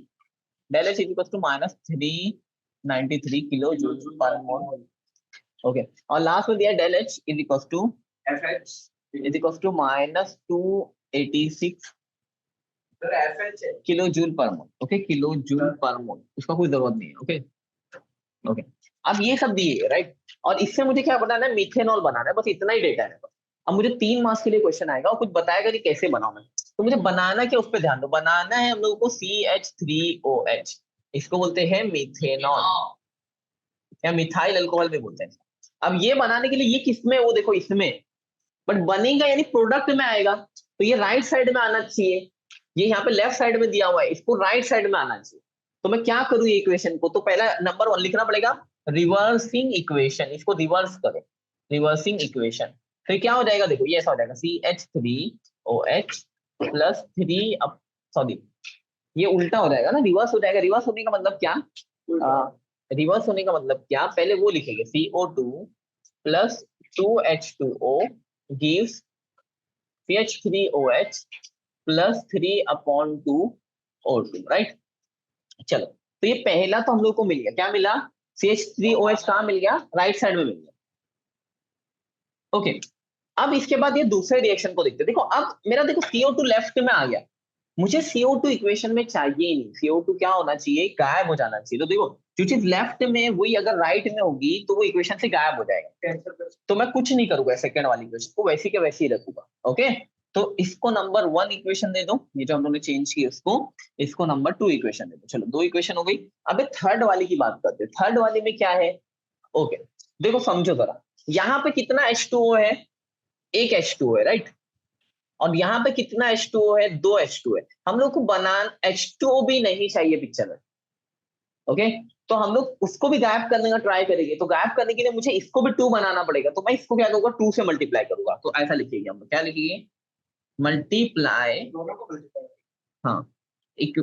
del H equal to -393 kilo joule per mole. Okay, और लास्ट में दिया del H is equal to FH is equal to -286 kilo joule per mole. Okay, kilo joule per मोल, उसका कोई जरूरत नहीं है। ओके ओके, अब ये सब दिए राइट, और इससे मुझे क्या बनाना है, मिथेनॉल बनाना है, बस इतना ही डेटा है। अब मुझे 3 मार्क्स के लिए क्वेश्चन आएगा और कुछ बताएगा कि कैसे बनाऊं मैं, तो मुझे बनाना क्या उस पर ध्यान दो। बनाना है हम लोगों को CH3OH, इसको बोलते हैं मिथेनॉल या मिथाइल अल्कोहल भी बोलते हैं। अब ये बनाने के लिए ये किसमें, वो देखो इसमें, बट बनेगा यानी प्रोडक्ट में आएगा, तो ये राइट साइड में आना चाहिए। ये यहाँ पे लेफ्ट साइड में दिया हुआ है, इसको राइट साइड में आना चाहिए। तो मैं क्या करूँ ये इक्वेशन को, तो पहला नंबर 1 लिखना पड़ेगा रिवर्सिंग इक्वेशन, इसको रिवर्स करो, रिवर्सिंग इक्वेशन। फिर क्या हो जाएगा, देखो ये ऐसा हो जाएगा CH3OH प्लस 3, अब सॉरी ये उल्टा हो जाएगा ना, रिवर्स हो जाएगा। रिवर्स होने का मतलब क्या, रिवर्स होने का मतलब क्या, पहले वो लिखेंगे CO2 plus 2H2O gives CH3OH plus 3/2O2, right. चलो तो ये पहला तो हम लोग को मिल गया, क्या मिला, CH3OH कहाँ मिल गया, राइट साइड में मिल गया। ओके, अब इसके बाद ये दूसरे रिएक्शन को देखते हैं। देखो अब मेरा देखो CO2 लेफ्ट में आ गया, मुझे CO2 इक्वेशन में चाहिए ही नहीं। CO2 क्या होना चाहिए, गायब हो जाना चाहिए। तो देखो जो चीज लेफ्ट में वही अगर राइट में होगी तो वो इक्वेशन से गायब हो जाएगा। तो मैं कुछ नहीं करूंगा, सेकंड वाली इक्वेशन को वैसी के वैसे ही रखूंगा। ओके, तो इसको नंबर 1 इक्वेशन दे दो, ये जो हम लोगों ने चेंज की उसको, इसको नंबर 2 इक्वेशन दे दो। चलो 2 इक्वेशन हो गई। अब थर्ड वाली की बात करते हैं। थर्ड वाली में क्या है, ओके देखो समझो जरा, यहाँ पे कितना H2O है, एक H2O है, राइट। और यहाँ पे कितना H2O है, 2 H2O है। हम लोग को बनान H2O भी नहीं चाहिए पिक्चर में। ओके, तो हम लोग उसको भी गायब करने का ट्राई करेंगे। तो गायब करने के लिए मुझे इसको भी 2 बनाना पड़ेगा। तो मैं इसको क्या करूंगा, 2 से मल्टीप्लाई करूंगा। तो ऐसा लिखेंगे हम लोग, क्या लिखेंगे, मल्टीप्लाई, हाँ, एक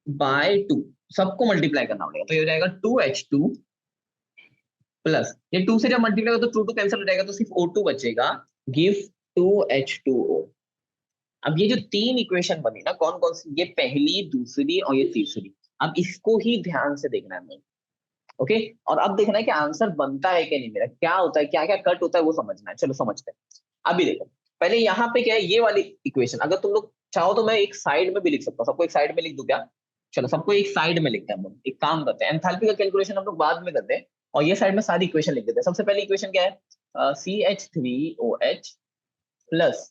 बाय 2, सबको मल्टीप्लाई करना पड़ेगा। तो ये हो जाएगा 2H2 प्लस, ये 2 से जब मल्टीप्लाई होगा तो 2 कैंसिल हो जाएगा, तो सिर्फ O2 बचेगा, गिव 2H2O। अब ये जो 3 इक्वेशन बनी ना, कौन कौन सी, ये पहली, दूसरी और ये तीसरी। अब इसको ही ध्यान से देखना है मुझे। ओके, और अब देखना है कि आंसर बनता है कि नहीं, मेरा क्या होता है, क्या क्या कट होता है वो समझना है। चलो समझते हैं। अभी देखो पहले यहाँ पे क्या है, ये वाली इक्वेशन अगर तुम लोग चाहो तो मैं एक साइड में भी लिख सकता हूँ। सबको एक साइड में लिख दूं क्या, चलो सबको एक साइड में लिखते हैं हम लोग। एक काम करते हैं, एंथैल्पी का कैलकुलेशन हम लोग बाद में करते हैं, और ये साइड में सारी इक्वेशन लिख देते हैं। सबसे पहले इक्वेशन क्या है, CH3OH प्लस,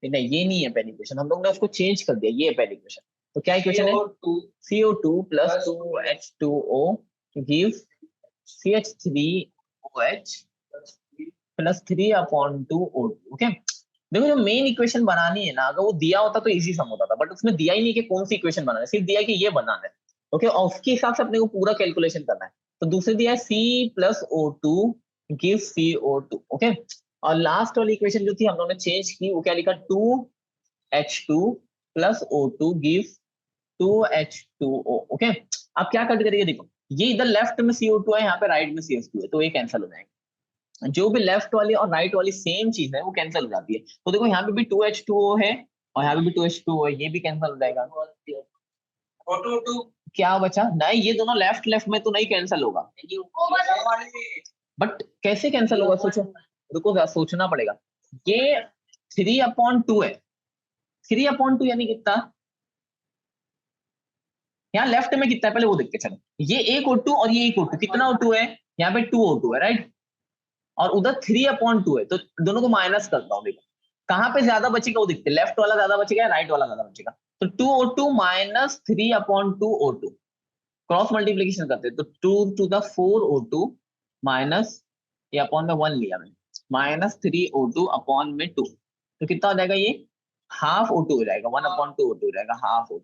नहीं ये नहीं है पहली इक्वेशन, हम लोग ने उसको चेंज कर दिया, ये है पहली इक्वेशन। तो क्या इक्वेशन है, CO2 plus 2H2O gives CH3OH plus 3/2O2। Okay, देखो जो मेन इक्वेशन बनानी है ना, अगर वो दिया होता तो इजी सम होता था, बट उसमें दिया ही नहीं कि कौन सी इक्वेशन बनाना है, सिर्फ दिया कि ये बनाना है। ओके, और उसके हिसाब से अपने को पूरा कैलकुलेशन करना है। तो दूसरे दिया है C+O2 गिव CO2। ओके, और लास्ट वाली इक्वेशन जो थी हम लोगों ने चेंज की, वो क्या लिखा, 2H2 plus O2 give 2H2O। Okay, अब क्या कट करिए, देखो ये इधर लेफ्ट में CO2 है, यहाँ पे राइट में CH2 है, तो ये कैंसिल हो जाएगा। जो भी लेफ्ट वाली और राइट वाली सेम चीज है वो कैंसिल हो जाती है। तो देखो यहाँ पे भी 2H2O है और यहाँ पे भी 2H2O है, ये भी कैंसिल हो जाएगा। क्या बचा, नहीं ये दोनों लेफ्ट लेफ्ट में तो नहीं कैंसिल होगा, बट कैसे कैंसिल होगा सोचो, रुको जरा सोचना पड़ेगा। ये 3/2 है, 3/2 यानी कितना, यहाँ लेफ्ट में कितना है पहले वो देखते चलो। ये एक O2 और ये एक O2, कितना O2 है, यहाँ पे 2O2 है, राइट। और उधर 3/2 है, तो दोनों को माइनस करता हूँ। देखो कहाँ पे ज्यादा बचेगा वो देखते, लेफ्ट वाला ज्यादा बचेगा या राइट वाला ज्यादा बचेगा। तो 2O2 minus 3/2O2, cross multiplication करते हैं, तो 2 to the 4O2 माइनस, ये अपॉन में 1 लिया मैंने, माइनस 3O2 अपॉन में 2, तो कितना हो जाएगा, ये हाफ O2 हो जाएगा, 1/2O2 हो जाएगा, हाफ O2।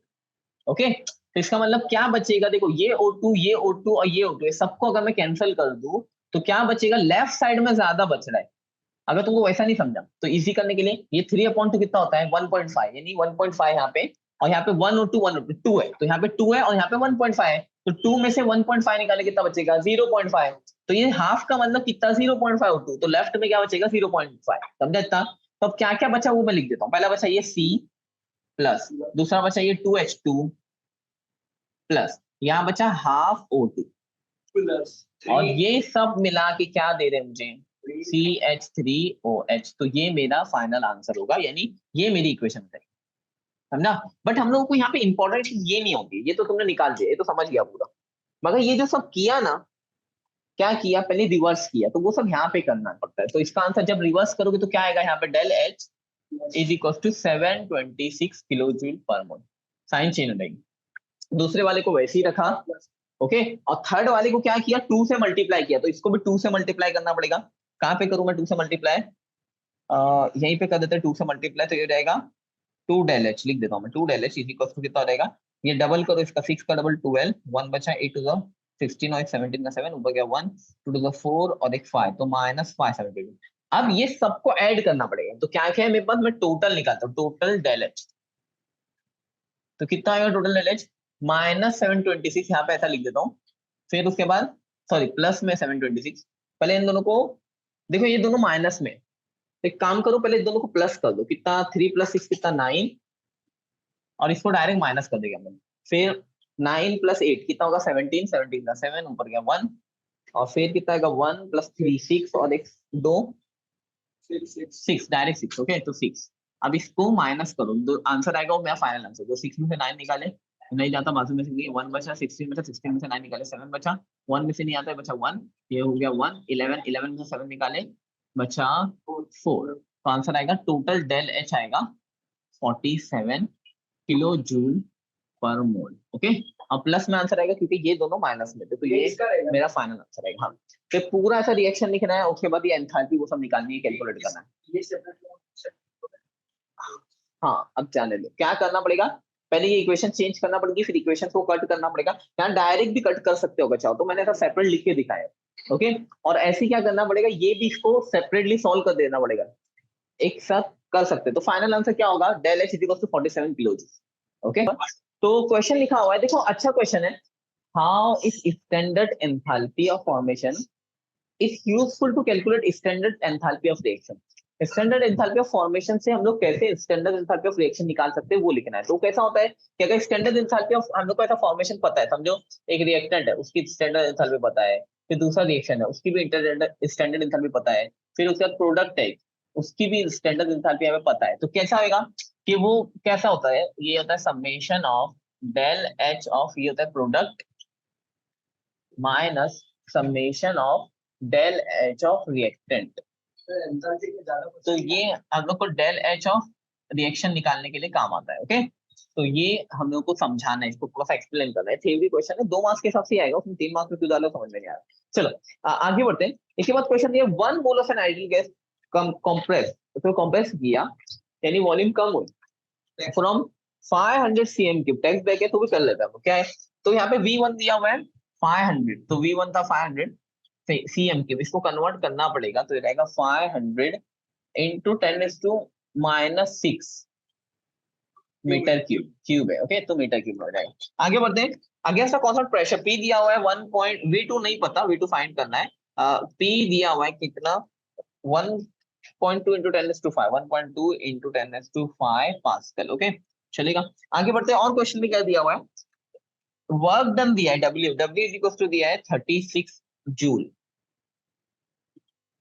ओके, तो इसका मतलब क्या बचेगा, देखो ये O2, ये O2 और ये O2, ये सबको अगर मैं कैंसिल कर दूं तो क्या बचेगा, लेफ्ट साइड में ज्यादा बच रहा है। अगर तुमको वैसा नहीं समझा तो इजी करने के लिए, ये 3/2 कितना होता है, 1.5, यानी 1.5 यहाँ पे, और यहाँ पे 1O2 है, तो यहाँ पे 2 है और यहाँ पे 1.5 है, तो 2 में से 1.5 निकाले कितना बचेगा, 0.5। तो ये हाफ का मतलब कितना, 0.5O2, तो लेफ्ट में क्या बचेगा, 0.5। समझा इतना। तो अब क्या क्या बचा वो मैं लिख देता हूँ। पहला बचा ये C प्लस, दूसरा बचा ये 2H2 प्लस, यहाँ बचा हाफ O2 प्लस, और ये सब मिला के क्या दे रहे हैं मुझे, CH3OH। तो ये मेरा फाइनल आंसर होगा, यानी ये मेरी इक्वेशन है, समझा। बट हम लोगों को यहाँ पे इंपॉर्टेंट चीज ये नहीं होती, ये तो तुमने निकाल दिया, ये तो समझ गया पूरा, मगर ये जो सब किया ना, क्या किया, पहले रिवर्स किया, तो वो सब यहाँ पे करना पड़ता है। तो इसका आंसर जब रिवर्स करोगे तो क्या आएगा, यहाँ पे del H is equal to 726 kilo joule per mole, sign change हो जाएगी। दूसरे वाले को वैसे ही रखा, ओके, और थर्ड वाले को क्या किया, 2 से मल्टीप्लाई किया, तो इसको भी 2 से मल्टीप्लाई करना पड़ेगा। कहाँ पे करूं मैं 2 से मल्टीप्लाई, यहीं पे कर देते हैं 2 से मल्टीप्लाई, तो ये जाएगा 2 डेल एच, लिख देता हूँ मैं, 2 del H is equal to कितना हो जाएगा, ये डबल करो इसका, 6 का डबल 12, 1 बचा 8 टू द 16 और 17 का 7, ऊपर गया 1, 2 टू द 4 और एक 5, तो -572। अब ये सबको ऐड करना पड़ेगा, तो क्या क्या है मेरे पास, मैं टोटल निकालता हूँ, टोटल डेल एच। तो कितना आएगा टोटल डेल एच, -726, यहाँ पे ऐसा लिख देता हूँ। फिर उसके बाद सॉरी प्लस में 726, पहले इन दोनों को देखो, ये दोनों माइनस में, तो एक काम करो पहले इन दोनों को प्लस कर दो, कितना 3 + 6 कितना 9, और इसको डायरेक्ट माइनस कर देंगे हम लोग। फिर 9 + 8 कितना होगा 17, 17 का 7 ऊपर गया 1, और फिर कितना आएगा 1 + 3 6, और एक 2 6, डायरेक्ट 6, ओके तो 6। अब इसको माइनस करो, दो आंसर आएगा वो मेरा फाइनल आंसर, जो 6 में से 9 निकाले नहीं जाता, बाजू में से 1 बचा, 16 बचा, 16 में से 9 निकाले 7 बचा, 1 में से नहीं आता है बचा 1, ये हो गया 1, 11, 11 में से 7 निकाले बचा 4। तो आंसर आएगा टोटल डेल एच आएगा 47 kilo joule per mole, okay. अब प्लस में आंसर आएगा क्योंकि ये दोनों माइनस में थे, तो ये मेरा फाइनल आंसर आएगा। हाँ, तो पूरा ऐसा रिएक्शन लिखना है, उसके बाद ये एंथैल्पी वो सब निकालनी है, कैलकुलेट करना है। हाँ, अब जाने दो क्या करना पड़ेगा, पहले ये इक्वेशन चेंज करना पड़ेगी, फिर इक्वेशन को कट करना पड़ेगा। यहाँ डायरेक्ट भी कट कर सकते हो चाहो तो, मैंने ऐसा सेपरेट लिख के दिखाया, ओके। और ऐसे क्या करना पड़ेगा, ये भी इसको सेपरेटली सॉल्व कर देना पड़ेगा, एक साथ कर सकते हैं। तो फाइनल आंसर क्या होगा, del H equals to 47 kilo joule, okay. तो क्वेश्चन लिखा हुआ है, देखो अच्छा क्वेश्चन है, how is standard enthalpy of formation is useful to calculate standard enthalpy of reaction. Standard enthalpy of formation से हम लोग कैसे स्टैंडर्ड एंथैल्पी ऑफ रिएक्शन निकाल सकते हैं वो लिखना है। तो कैसा होता है कि अगर स्टैंडर्ड एंथैल्पी ऑफ, हम लोग को ऐसा फॉर्मेशन पता है, समझो एक रिएक्टेंट है उसकी स्टैंडर्ड एंथैल्पी पता है, फिर दूसरा रिएक्शन है उसकी भी स्टैंडर्ड एंथैल्पी पता है, फिर उसका प्रोडक्ट है उसकी भी स्टैंडर्ड एंथैल्पी हमें पता है, तो कैसा होगा कि वो कैसा होता है, ये होता है summation of del H of, ये होता है product, minus summation of del H of reactant. तो ये हम लोग को डेल एच ऑफ रिएक्शन निकालने के लिए काम आता है, ओके। तो ये हम लोग को समझाना है, इसको थोड़ा सा एक्सप्लेन करना है, थ्योरी क्वेश्चन है, 2 मार्क्स के हिसाब से आएगा, उसमें 3 मार्क्स में क्यों डालो समझ में नहीं आ रहा। चलो आगे बढ़ते हैं। इसके बाद क्वेश्चन ये 1 mole of an ideal gas compress, तो कंप्रेस किया यानी वॉल्यूम कम हुई from 500 cm cube, text back है तो भी कर लेते हैं, क्या है। तो यहाँ पे V1 दिया हुआ है 500, तो V1 था 500 cm क्यूब, इसको कन्वर्ट करना पड़ेगा, तो ये रहेगा 500 इंटू 10⁻⁻6 मीटर क्यूब है, ओके। तो मीटर क्यूब हो जाएगा। आगे बढ़ते हैं, against the constant pressure P दिया हुआ है 1 पॉइंट, V2 नहीं पता, V2 फाइंड करना है। P दिया हुआ है कितना 1.2 इंटू 10⁻5, 1.2 इंटू 10⁻5 पास्कल, ओके चलेगा। आगे बढ़ते हैं, और क्वेश्चन भी क्या दिया हुआ है, वर्क डन दिया है W दिया है 36 जूल,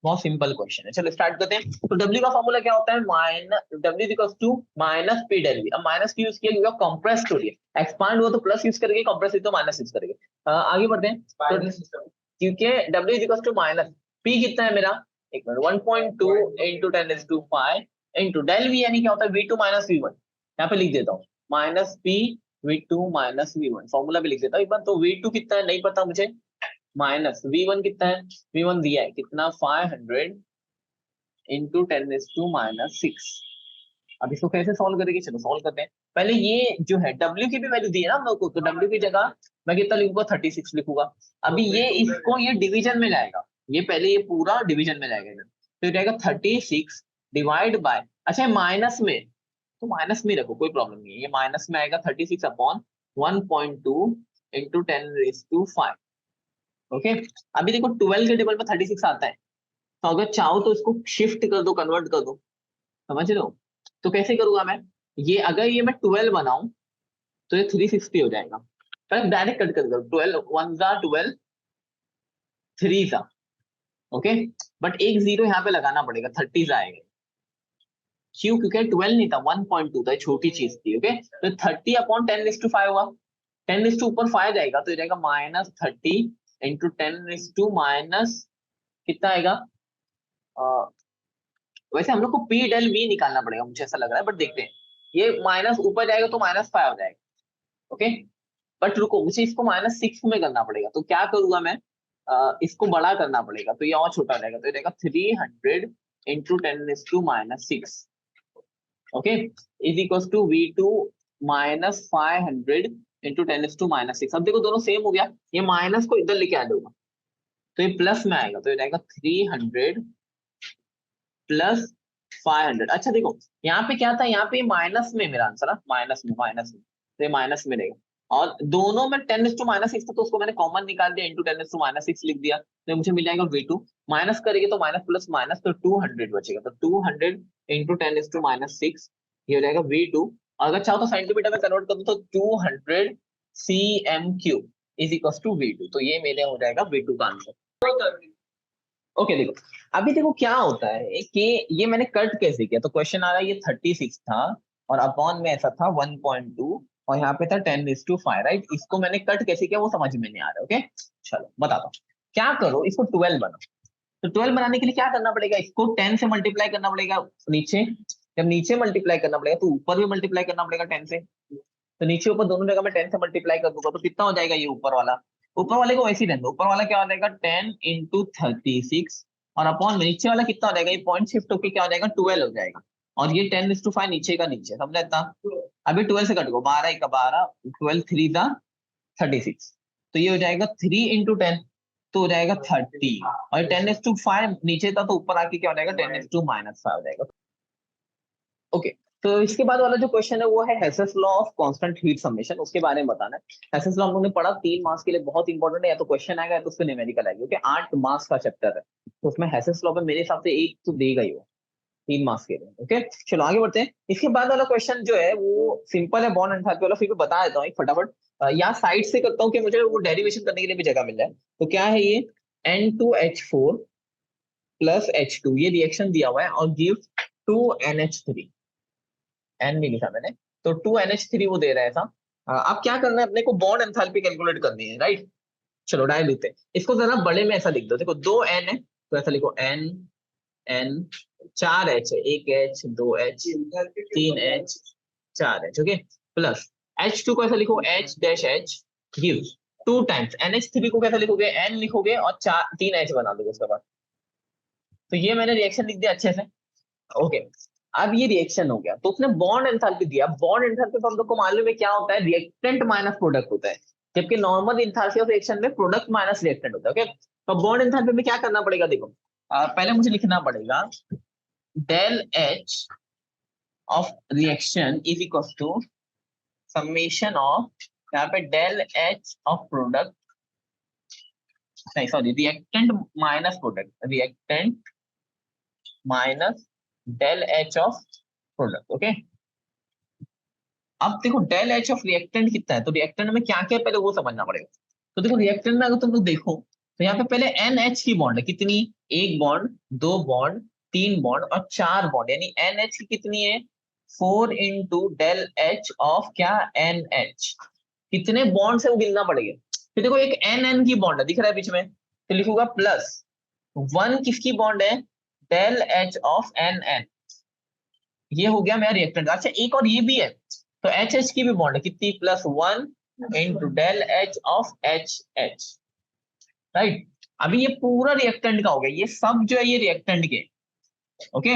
बहुत सिंपल क्वेश्चन है, चलो स्टार्ट करते हैं। तो W का फॉर्मूला क्या होता है, माइनस पी डेल वी। अब माइनस की यूज किया क्योंकि कंप्रेस हो रही है, एक्सपांड हुआ तो प्लस यूज करेंगे, कंप्रेस हुई तो माइनस यूज करेंगे। आगे बढ़ते हैं, तो क्योंकि W माइनस पी कितना है मेरा, एक minute, 1.2 into 10⁻5 into del V, यानी क्या होता है V2 माइनस V1, यहाँ पे लिख देता हूँ minus P V2 minus V1, formula भी लिख देता हूँ एक बार। तो V2 कितना है नहीं पता मुझे, माइनस V1 कितना है, V1 दिया है कितना 500 इंटू 10⁻�6। अब इसको कैसे सॉल्व करेंगे, चलो सॉल्व करते हैं। पहले ये जो है W की भी वैल्यू दी है ना हम लोग को, तो W की जगह मैं कितना लिखूंगा 36 लिखूंगा। अभी ये इसको ये डिवीजन में जाएगा, ये पहले ये पूरा डिवीजन में जाएगा, तो ये रहेगा 36 डिवाइड बाय, अच्छा माइनस में, तो माइनस में रखो कोई प्रॉब्लम नहीं है, ये माइनस में आएगा 36 अपॉन 1.2 इंटू 10⁻5, ओके। अभी देखो 12 के टेबल में 36 आता है, तो अगर चाहो तो इसको शिफ्ट कर दो, कन्वर्ट कर दो, समझ रहे हो। तो कैसे करूंगा मैं, ये अगर ये मैं 12 बनाऊं तो ये 360 हो जाएगा, पर डायरेक्ट कट कर दो, 12 1 जा 12 3 जा, ओके। बट एक जीरो यहाँ पे लगाना पड़ेगा, 30 आएगा, क्यों, क्योंकि 12 नहीं था 1.2 था, छोटी चीज थी, ओके। तो 30 अपॉन 10⁻5 हुआ, 10 ऊपर 5 जाएगा, तो ये जाएगा -30 इंटू 10 माइनस कितना आएगा, वैसे हम लोग को पी डेल वी निकालना पड़ेगा मुझे ऐसा लग रहा है, बट देखते हैं, ये माइनस ऊपर जाएगा तो -5 हो जाएगा, ओके। बट रुको, मुझे इसको -6 में करना पड़ेगा, तो क्या करूंगा मैं, इसको बड़ा करना पड़ेगा, तो ये और छोटा हो जाएगा, तो ये रहेगा 300 into 10⁻�6, okay, is equal to V2 -500 into 10⁻�6। अब देखो दोनों सेम हो गया, ये माइनस को इधर लेके आ जाऊंगा, तो ये प्लस में आएगा, तो ये रहेगा 300 प्लस 500। अच्छा देखो यहाँ पे क्या था, यहाँ पे माइनस में मेरा आंसर है, माइनस में तो ये माइनस में रहेगा। और दोनों में 10⁻⁻6 था तो उसको मैंने कॉमन निकाल दिया, इंटू 10⁻⁻6 लिख दिया, तो मुझे मिल जाएगा V2। माइनस करेंगे तो माइनस प्लस माइनस तो 200 बचेगा, तो 200 इंटू 10⁻⁻6 ये हो जाएगा V2। अगर चाहो तो सेंटीमीटर में कन्वर्ट कर दो तो 200 cm³ is equal to V2। तो ये मेरे हो जाएगा V2 का आंसर। ओके देखो, अभी देखो क्या होता है कि ये मैंने कट कैसे किया, तो क्वेश्चन आ रहा है ये 36 था और अपॉन में ऐसा था 1.2 और यहाँ पे था 10⁵, राइट। इसको मैंने कट कैसे किया वो समझ में नहीं आ रहा। ओके चलो बताता हूँ। क्या करो, इसको 12 बनाओ। तो 12 बनाने के लिए क्या करना पड़ेगा, इसको 10 से मल्टीप्लाई करना पड़ेगा नीचे। जब नीचे मल्टीप्लाई करना पड़ेगा तो ऊपर भी मल्टीप्लाई करना पड़ेगा 10 से। तो नीचे ऊपर दोनों जगह में 10 से मल्टीप्लाई कर दूंगा तो कितना हो जाएगा, ये ऊपर वाला। ऊपर वाले को वैसे ही रहने दो, ऊपर वाला क्या हो जाएगा 10 इंटू 36 और अपॉन में नीचे वाला कितना हो जाएगा, ये पॉइंट शिफ्ट होकर क्या हो जाएगा 12 हो जाएगा। और ये 10⁵ नीचे का नीचे, समझा इतना। अभी 12 से कट गो, 12 12 3 था 36, तो ये हो जाएगा 3 इंटू 10 तो हो जाएगा 30 और 10⁵ नीचे था तो ऊपर आके क्या हो जाएगा 10⁻⁻5 हो जाएगा। ओके तो इसके बाद वाला जो क्वेश्चन है वो है Hess's law of constant heat summation, उसके बारे में बताना है। हेसेस लॉ हम लोगों ने पढ़ा, 3 मार्क्स के लिए बहुत इंपॉर्टेंट है, या तो क्वेश्चन आएगा या तो उसमें न्यूमेरिकल आएगी। ओके 8 मार्क्स का चैप्टर है तो उसमें हेसेस लॉ पे मेरे हिसाब से एक तो देगा ही वो, 3 मार्क्स के लिए। ओके चलो आगे बढ़ते हैं। इसके बाद वाला क्वेश्चन जो है वो सिंपल है, बॉन्ड एंथैल्पी वाला, फिर भी बता देता हूँ एक फटाफट। या साइड से करता हूँ कि मुझे वो डेरिवेशन करने के लिए भी जगह मिल जाए। तो क्या है ये, N2H4 प्लस H2 ये रिएक्शन दिया हुआ है और गिव 2NH3, एन नहीं लिखा मैंने, तो 2NH3 वो दे रहा है ऐसा। अब क्या करना है अपने को, बॉन्ड एंथैल्पी कैलकुलेट करनी है, राइट। चलो डायल लेते हैं इसको, जरा बड़े में ऐसा लिख दो, देखो 2N है तो ऐसा लिखो N N, 4H है, 1H 2H 3H 4H, okay plus H2 को ऐसा लिखो H' गिव्स 2 टाइम्स NH3 को कैसा लिखोगे, N लिखोगे और 3H बना दोगे उसके बाद। तो ये मैंने रिएक्शन लिख दिया अच्छे से। ओके अब ये रिएक्शन हो गया, तो उसने बॉन्ड एंथैल्पी दिया। बॉन्ड एंथैल्पी तो हम लोग को मालूम है क्या होता है, रिएक्टेंट माइनस प्रोडक्ट होता है, जबकि नॉर्मल एंथैल्पी ऑफ रिएक्शन में प्रोडक्ट माइनस रिएक्टेंट होता है। ओके तो बॉन्ड एंथैल्पी में क्या करना पड़ेगा, देखो पहले मुझे लिखना पड़ेगा del H of reaction is equal to summation of, यहाँ पे डेल एच ऑफ प्रोडक्ट, नहीं sorry reactant minus product, reactant minus del H of product. Okay अब देखो डेल एच ऑफ रिएक्टेंट कितना है, तो रिएक्टेंट में क्या क्या है पहले वो समझना पड़ेगा। तो देखो रिएक्टेंट में अगर तुम लोग देखो तो यहाँ पे पहले NH की बॉन्ड है कितनी, 1 बॉन्ड 2 बॉन्ड 3 बॉन्ड और 4 बॉन्ड, यानी NH की कितनी है 4 इंटू डेल एच ऑफ क्या NH। कितने बॉन्ड से वो गिनना पड़ेगा। फिर देखो एक NN की बॉन्ड है दिख रहा है बीच में, तो लिखूंगा प्लस 1 किसकी बॉन्ड है, डेल एच ऑफ NN। ये हो गया मेरा रिएक्टेंट। अच्छा एक और ये भी है, तो HH की भी बॉन्ड है कितनी, plus 1 into del H of HH, right. अभी ये पूरा रिएक्टेंट का हो गया, ये सब जो है ये रिएक्टेंट के। ओके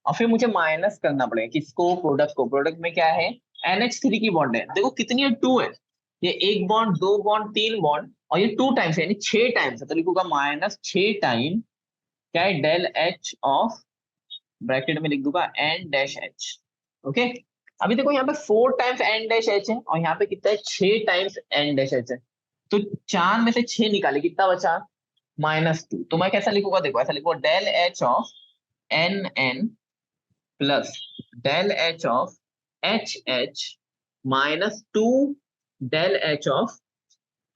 और फिर मुझे माइनस करना पड़ेगा किसको, प्रोडक्ट को। प्रोडक्ट में क्या है, NH3 की बॉन्ड है, देखो कितनी है 2 है, ये 1 बॉन्ड 2 बॉन्ड 3 बॉन्ड और ये 2 टाइम्स यानी 6 टाइम्स है, तो लिखूंगा माइनस 6 टाइम क्या है डेल एच ऑफ, ब्रैकेट में लिख दूंगा N-H। ओके अभी देखो यहाँ पे 4 टाइम्स N-H है और यहाँ पे कितना है 6 टाइम्स N-H है, तो 4 में से 6 निकाले कितना बचा, -2। तो मैं कैसा लिखूंगा, देखो ऐसा लिखूंगा del H of NN plus del H of HH -2 del H of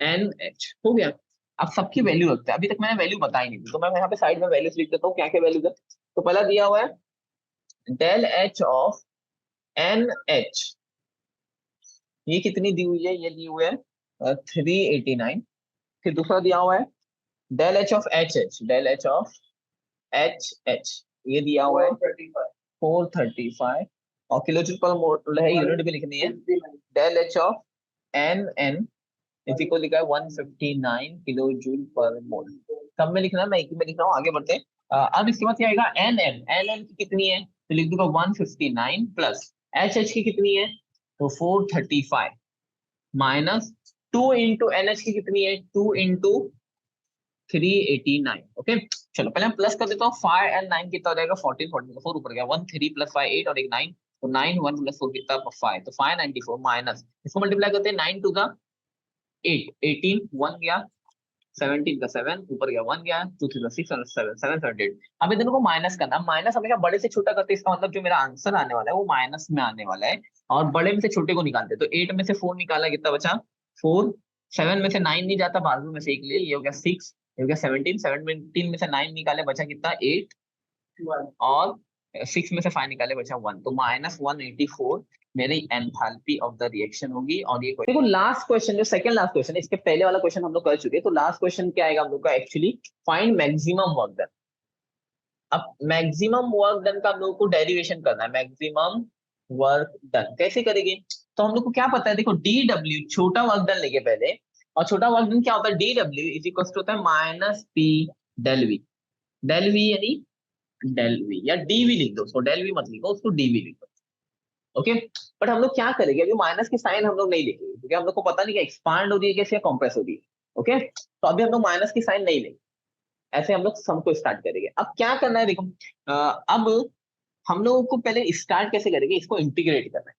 NH हो गया। अब सबकी वैल्यू रखते हैं, अभी तक मैंने वैल्यू बताई नहीं थी तो मैं यहाँ पे साइड में वैल्यूज लिख देता हूँ, क्या क्या वैल्यूज है। तो पहला दिया हुआ है डेल एच ऑफ NH, ये कितनी दी हुई है, ये दी हुई है 389। फिर दूसरा दिया हुआ है del H of HH, del H of HH ये दिया हुआ है 435 और किलो जूल पर मोल है, यूनिट भी लिखनी है। डेल एच ऑफ NN इसी को लिखा है 159 किलो जूल पर मोल, सब में लिखना है, मैं एक ही में लिख रहा हूँ। आगे बढ़ते हैं। अब इसके बाद क्या आएगा NN की कितनी है, तो लिख दूंगा 159 प्लस HH की कितनी है, तो 435 माइनस 2 इंटू NH की कितनी है 2 इंटू 389। ओके, चलो पहले हम प्लस कर देता हूँ। 5 एंड 9 कितना हो जाएगा? 14, 14 4 ऊपर गया, 1 3 प्लस 5 8 और एक 9, तो 9 1 प्लस 4 कितना? 5, तो 594 माइनस इसको मल्टीप्लाई करते हैं, 9 टू द 8 18, 1 गया, 17 का 7 ऊपर गया, 1 गया, 2 3 6 और 7 7 78। अब इन दोनों को माइनस करना, माइनस हमेशा बड़े से छोटा करते हैं, इसका मतलब जो मेरा आंसर आने वाला है वो माइनस में आने वाला है, और बड़े में से छोटे को निकालते हैं। तो 8 में से 4 निकाला, कितना बचा? 4। 7 में से 9 नहीं जाता, बाजू में से एक ले, ये हो गया 6, ये हो गया 17। 17 में से 9 निकाले, बचा कितना? 8, और 6 में से 5 निकाले, बचा 1, तो -184 मेरी एंथैल्पी ऑफ द रिएक्शन होगी। और ये देखो लास्ट क्वेश्चन, जो सेकंड लास्ट क्वेश्चन है, इसके पहले वाला क्वेश्चन हम लोग कर चुके हैं, तो लास्ट क्वेश्चन क्या आएगा हम लोग का? Actually find maximum work done. अब मैक्सिमम वर्क डन का हम लोग को डेरिवेशन करना है। मैक्सिमम वर्क डन कैसे करेंगे? तो हम लोग को क्या पता है, देखो डी डब्ल्यू, छोटा वर्क डन लेंगे पहले, और छोटा वर्क डन क्या होता है? D W is equal to होता है minus P del V. Del V यानी डेल वी, या डीवी लिख दो उसको, डेल वी मत लिखो उसको, डीवी लिख दो। ओके, बट हम लोग क्या करेंगे, अभी माइनस की साइन हम लोग नहीं लिखेंगे, क्योंकि हम लोग को पता नहीं कि एक्सपांड हो रही है कैसे या कॉम्प्रेस हो रही है। ओके, तो अभी हम लोग माइनस की साइन नहीं लेंगे, ऐसे हम लोग सम को स्टार्ट करेंगे। अब क्या करना है देखो, अब हम लोगों को पहले स्टार्ट कैसे करेंगे, इसको इंटीग्रेट करना है।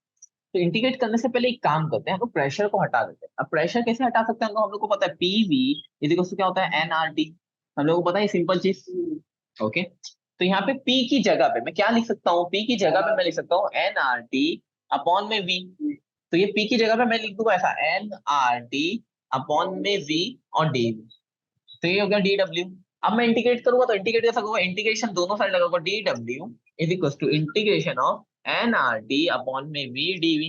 तो इंटीग्रेट करने से पहले एक काम करते हैं, हम लोग प्रेशर को हटा देते हैं। अब प्रेशर कैसे हटा सकते हैं हम लोग को पता है, पीवी इज इक्वल टू क्या होता है? एनआरटी। हम लोगों को पता है सिंपल चीज। ओके, तो यहाँ पे P की जगह पे मैं क्या लिख सकता हूँ? P की जगह पे मैं लिख सकता हूँ NRT अपॉन में V। तो ये P की जगह पे मैं लिख दूंगा ऐसा, NRT अपॉन में V और D। तो ये हो गया DW। अब मैं इंटीग्रेट करूंगा तो इंटीग्रेट कैसा होगा? इंटीग्रेशन दोनों साइड लगाऊंगा, DW is equal to integration of NRT upon में V DV।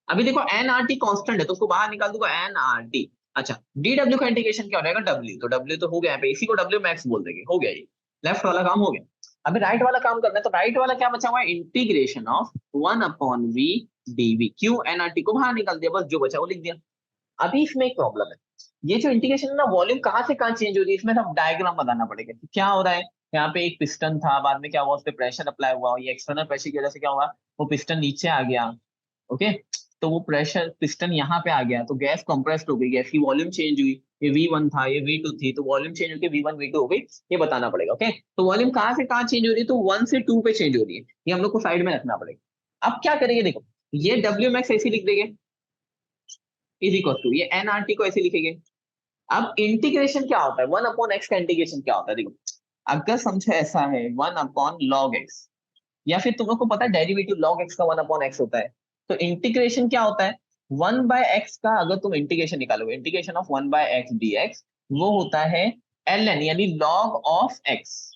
अभी देखो NRT कांस्टेंट है तो उसको बाहर निकाल दूंगा, NRT। अच्छा, DW का इंटीग्रेशन क्या हो जाएगा? W। तो W तो हो गया, यहाँ पे इसी को W मैक्स बोल देंगे, हो गया ये लेफ्ट वाला काम हो गया। अभी राइट वाला काम करना है, तो राइट वाला क्या बचा हुआ है? Integration of 1 upon V DV। क्यों? NRT को बाहर निकाल दिया, बस जो बचा वो लिख दिया। अभी इसमें एक प्रॉब्लम है, ये जो इंटीग्रेशन है ना, वॉल्यूम कहाँ से कहाँ चेंज हो रही है, इसमें सब डायग्राम बनाना पड़ेगा कि क्या हो रहा है। यहाँ पे एक पिस्टन था, बाद में क्या हुआ, उस पर प्रेशर अप्लाई हुआ, ये एक्सटर्नल प्रेशर की वजह से क्या हुआ, वो पिस्टन नीचे आ गया। ओके, तो वो प्रेशर पिस्टन यहाँ पे आ गया, तो गैस कंप्रेस्ड हो गई, गैस की वॉल्यूम चेंज हुई। ये V1 था, ये V2 थी, तो वॉल्यूम चेंज होकर V1 V2 हो गई, ये बताना पड़ेगा। ओके, तो वॉल्यूम कहाँ से कहाँ चेंज हो रही है, तो 1 से 2 पे चेंज हो रही है, ये हम लोग को साइड में रखना पड़ेगा। अब क्या करेंगे, देखो ये W मैक्स ऐसे लिख देंगे, इज इक्वल टू ये NRT को ऐसे लिखेंगे। अब इंटीग्रेशन क्या होता है, 1 अपॉन एक्स का इंटीग्रेशन क्या होता है? देखो, अगर समझो ऐसा है 1 अपॉन लॉग एक्स, या फिर तुम लोग को पता है डेरिवेटिव लॉग एक्स का 1 अपॉन एक्स होता है, तो इंटीग्रेशन क्या होता है? 1 बाय एक्स का अगर तुम इंटीग्रेशन निकालोगे, integration of 1 by x dx, वो होता है ln यानी लॉग ऑफ एक्स।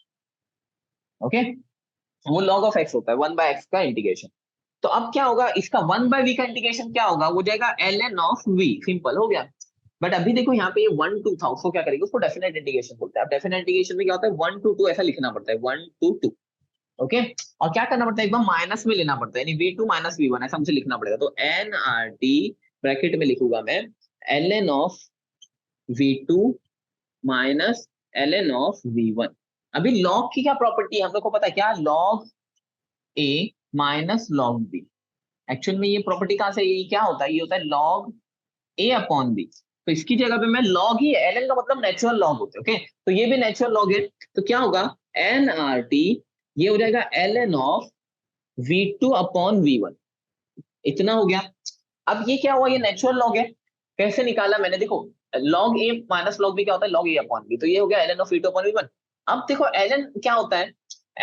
ओके, वो लॉग ऑफ एक्स होता है 1 बाय एक्स का इंटीग्रेशन। तो अब क्या होगा, इसका 1 बाय वी का इंटीग्रेशन क्या होगा, हो जाएगा ln ऑफ वी, सिंपल हो गया। बट अभी देखो यहाँ पे ये 1 2 था, उसको क्या करेंगे, उसको डेफिनेट इंटीग्रेशन बोलते हैं। अब डेफिनेट इंटीग्रेशन में क्या होता है, 1 to 2 ऐसा लिखना पड़ता है, 1 to 2। ओके, और क्या करना पड़ता है, एक बार माइनस में लेना पड़ता है, यानी V2 माइनस V1 ऐसा मुझे लिखना पड़ेगा। तो NRT ब्रैकेट में लिखूंगा मैं ln of V2 minus ln of V1। अभी लॉग की क्या प्रॉपर्टी है हम लोग को पता है, क्या? Log A minus log B। Actual में ये प्रॉपर्टी कहां से, ये क्या होता है, ये होता है लॉग A अपॉन B। तो इसकी जगह पे मैं लॉग ही, ln का मतलब नेचुरल लॉग होते हैं। ओके, तो ये भी नेचुरल लॉग है, तो क्या होगा NRT, ये हो जाएगा ln of V2 upon V1, इतना हो गया। अब ये क्या हुआ, ये नेचुरल लॉग है, कैसे निकाला मैंने, देखो log A minus log B क्या होता है, लॉग A अपॉन B, तो ये हो गया ln of V2 upon V1। अब देखो ln क्या होता है,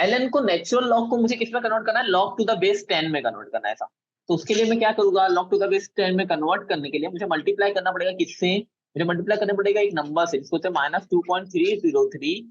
ln को नेचुरल लॉग को मुझे किस में कन्वर्ट करना है, लॉग टू द बेस 10 में कन्वर्ट करना है ऐसा। तो उसके लिए मैं क्या करूंगा, लॉग टू द बेस 10 में कन्वर्ट करने के लिए मुझे मल्टीप्लाई करना पड़ेगा, किससे? मुझे मल्टीप्लाई करना पड़ेगा एक नंबर से, इसको -2.303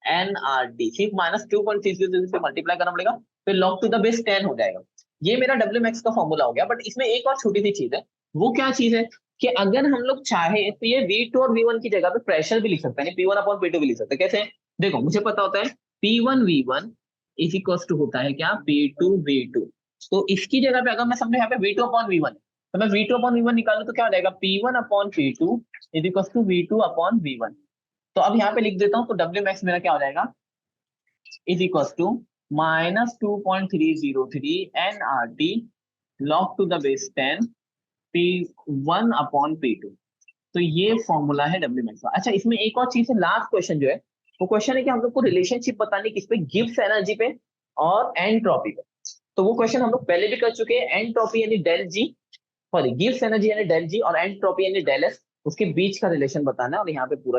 NRT, सिर्फ -2.303 से मल्टीप्लाई करना पड़ेगा, फिर लॉग टू द बेस 10 हो जाएगा। ये मेरा W मैक्स का फॉर्मूला हो गया। बट इसमें एक और छोटी सी चीज है, वो क्या चीज है कि अगर हम लोग चाहे तो ये V2 और V1 की जगह पे प्रेशर भी लिख सकते हैं, P1 अपॉन P2 भी लिख सकते हैं। कैसे? देखो मुझे पता होता है P1 V1 is equal to होता है क्या, P2 V2। तो इसकी जगह पे अगर मैं समझो यहाँ पे V2 अपॉन V1, तो मैं V2 अपॉन V1 निकालू तो क्या हो जाएगा, P1 upon P2 is equal to V2 upon V1। तो अब यहाँ पे लिख देता हूँ, तो W मैक्स मेरा क्या हो जाएगा, is equal to -2.303 NRT log to the base 10 P1 upon P2। तो ये फॉर्मूला है डब्ल्यू मैक्स का। अच्छा, इसमें एक और चीज है, लास्ट क्वेश्चन जो है वो क्वेश्चन है कि हम लोग को रिलेशनशिप बतानी किस पे, गिब्स एनर्जी पे और एंट्रोपी पे। तो वो क्वेश्चन हम लोग पहले भी कर चुके हैं। एंट्रोपी यानी डेल जी, सॉरी गिब्स एनर्जी यानी डेल जी, और एंट्रोपी यानी डेल एस, उसके बीच का रिलेशन बताना है, और यहाँ पे पूरा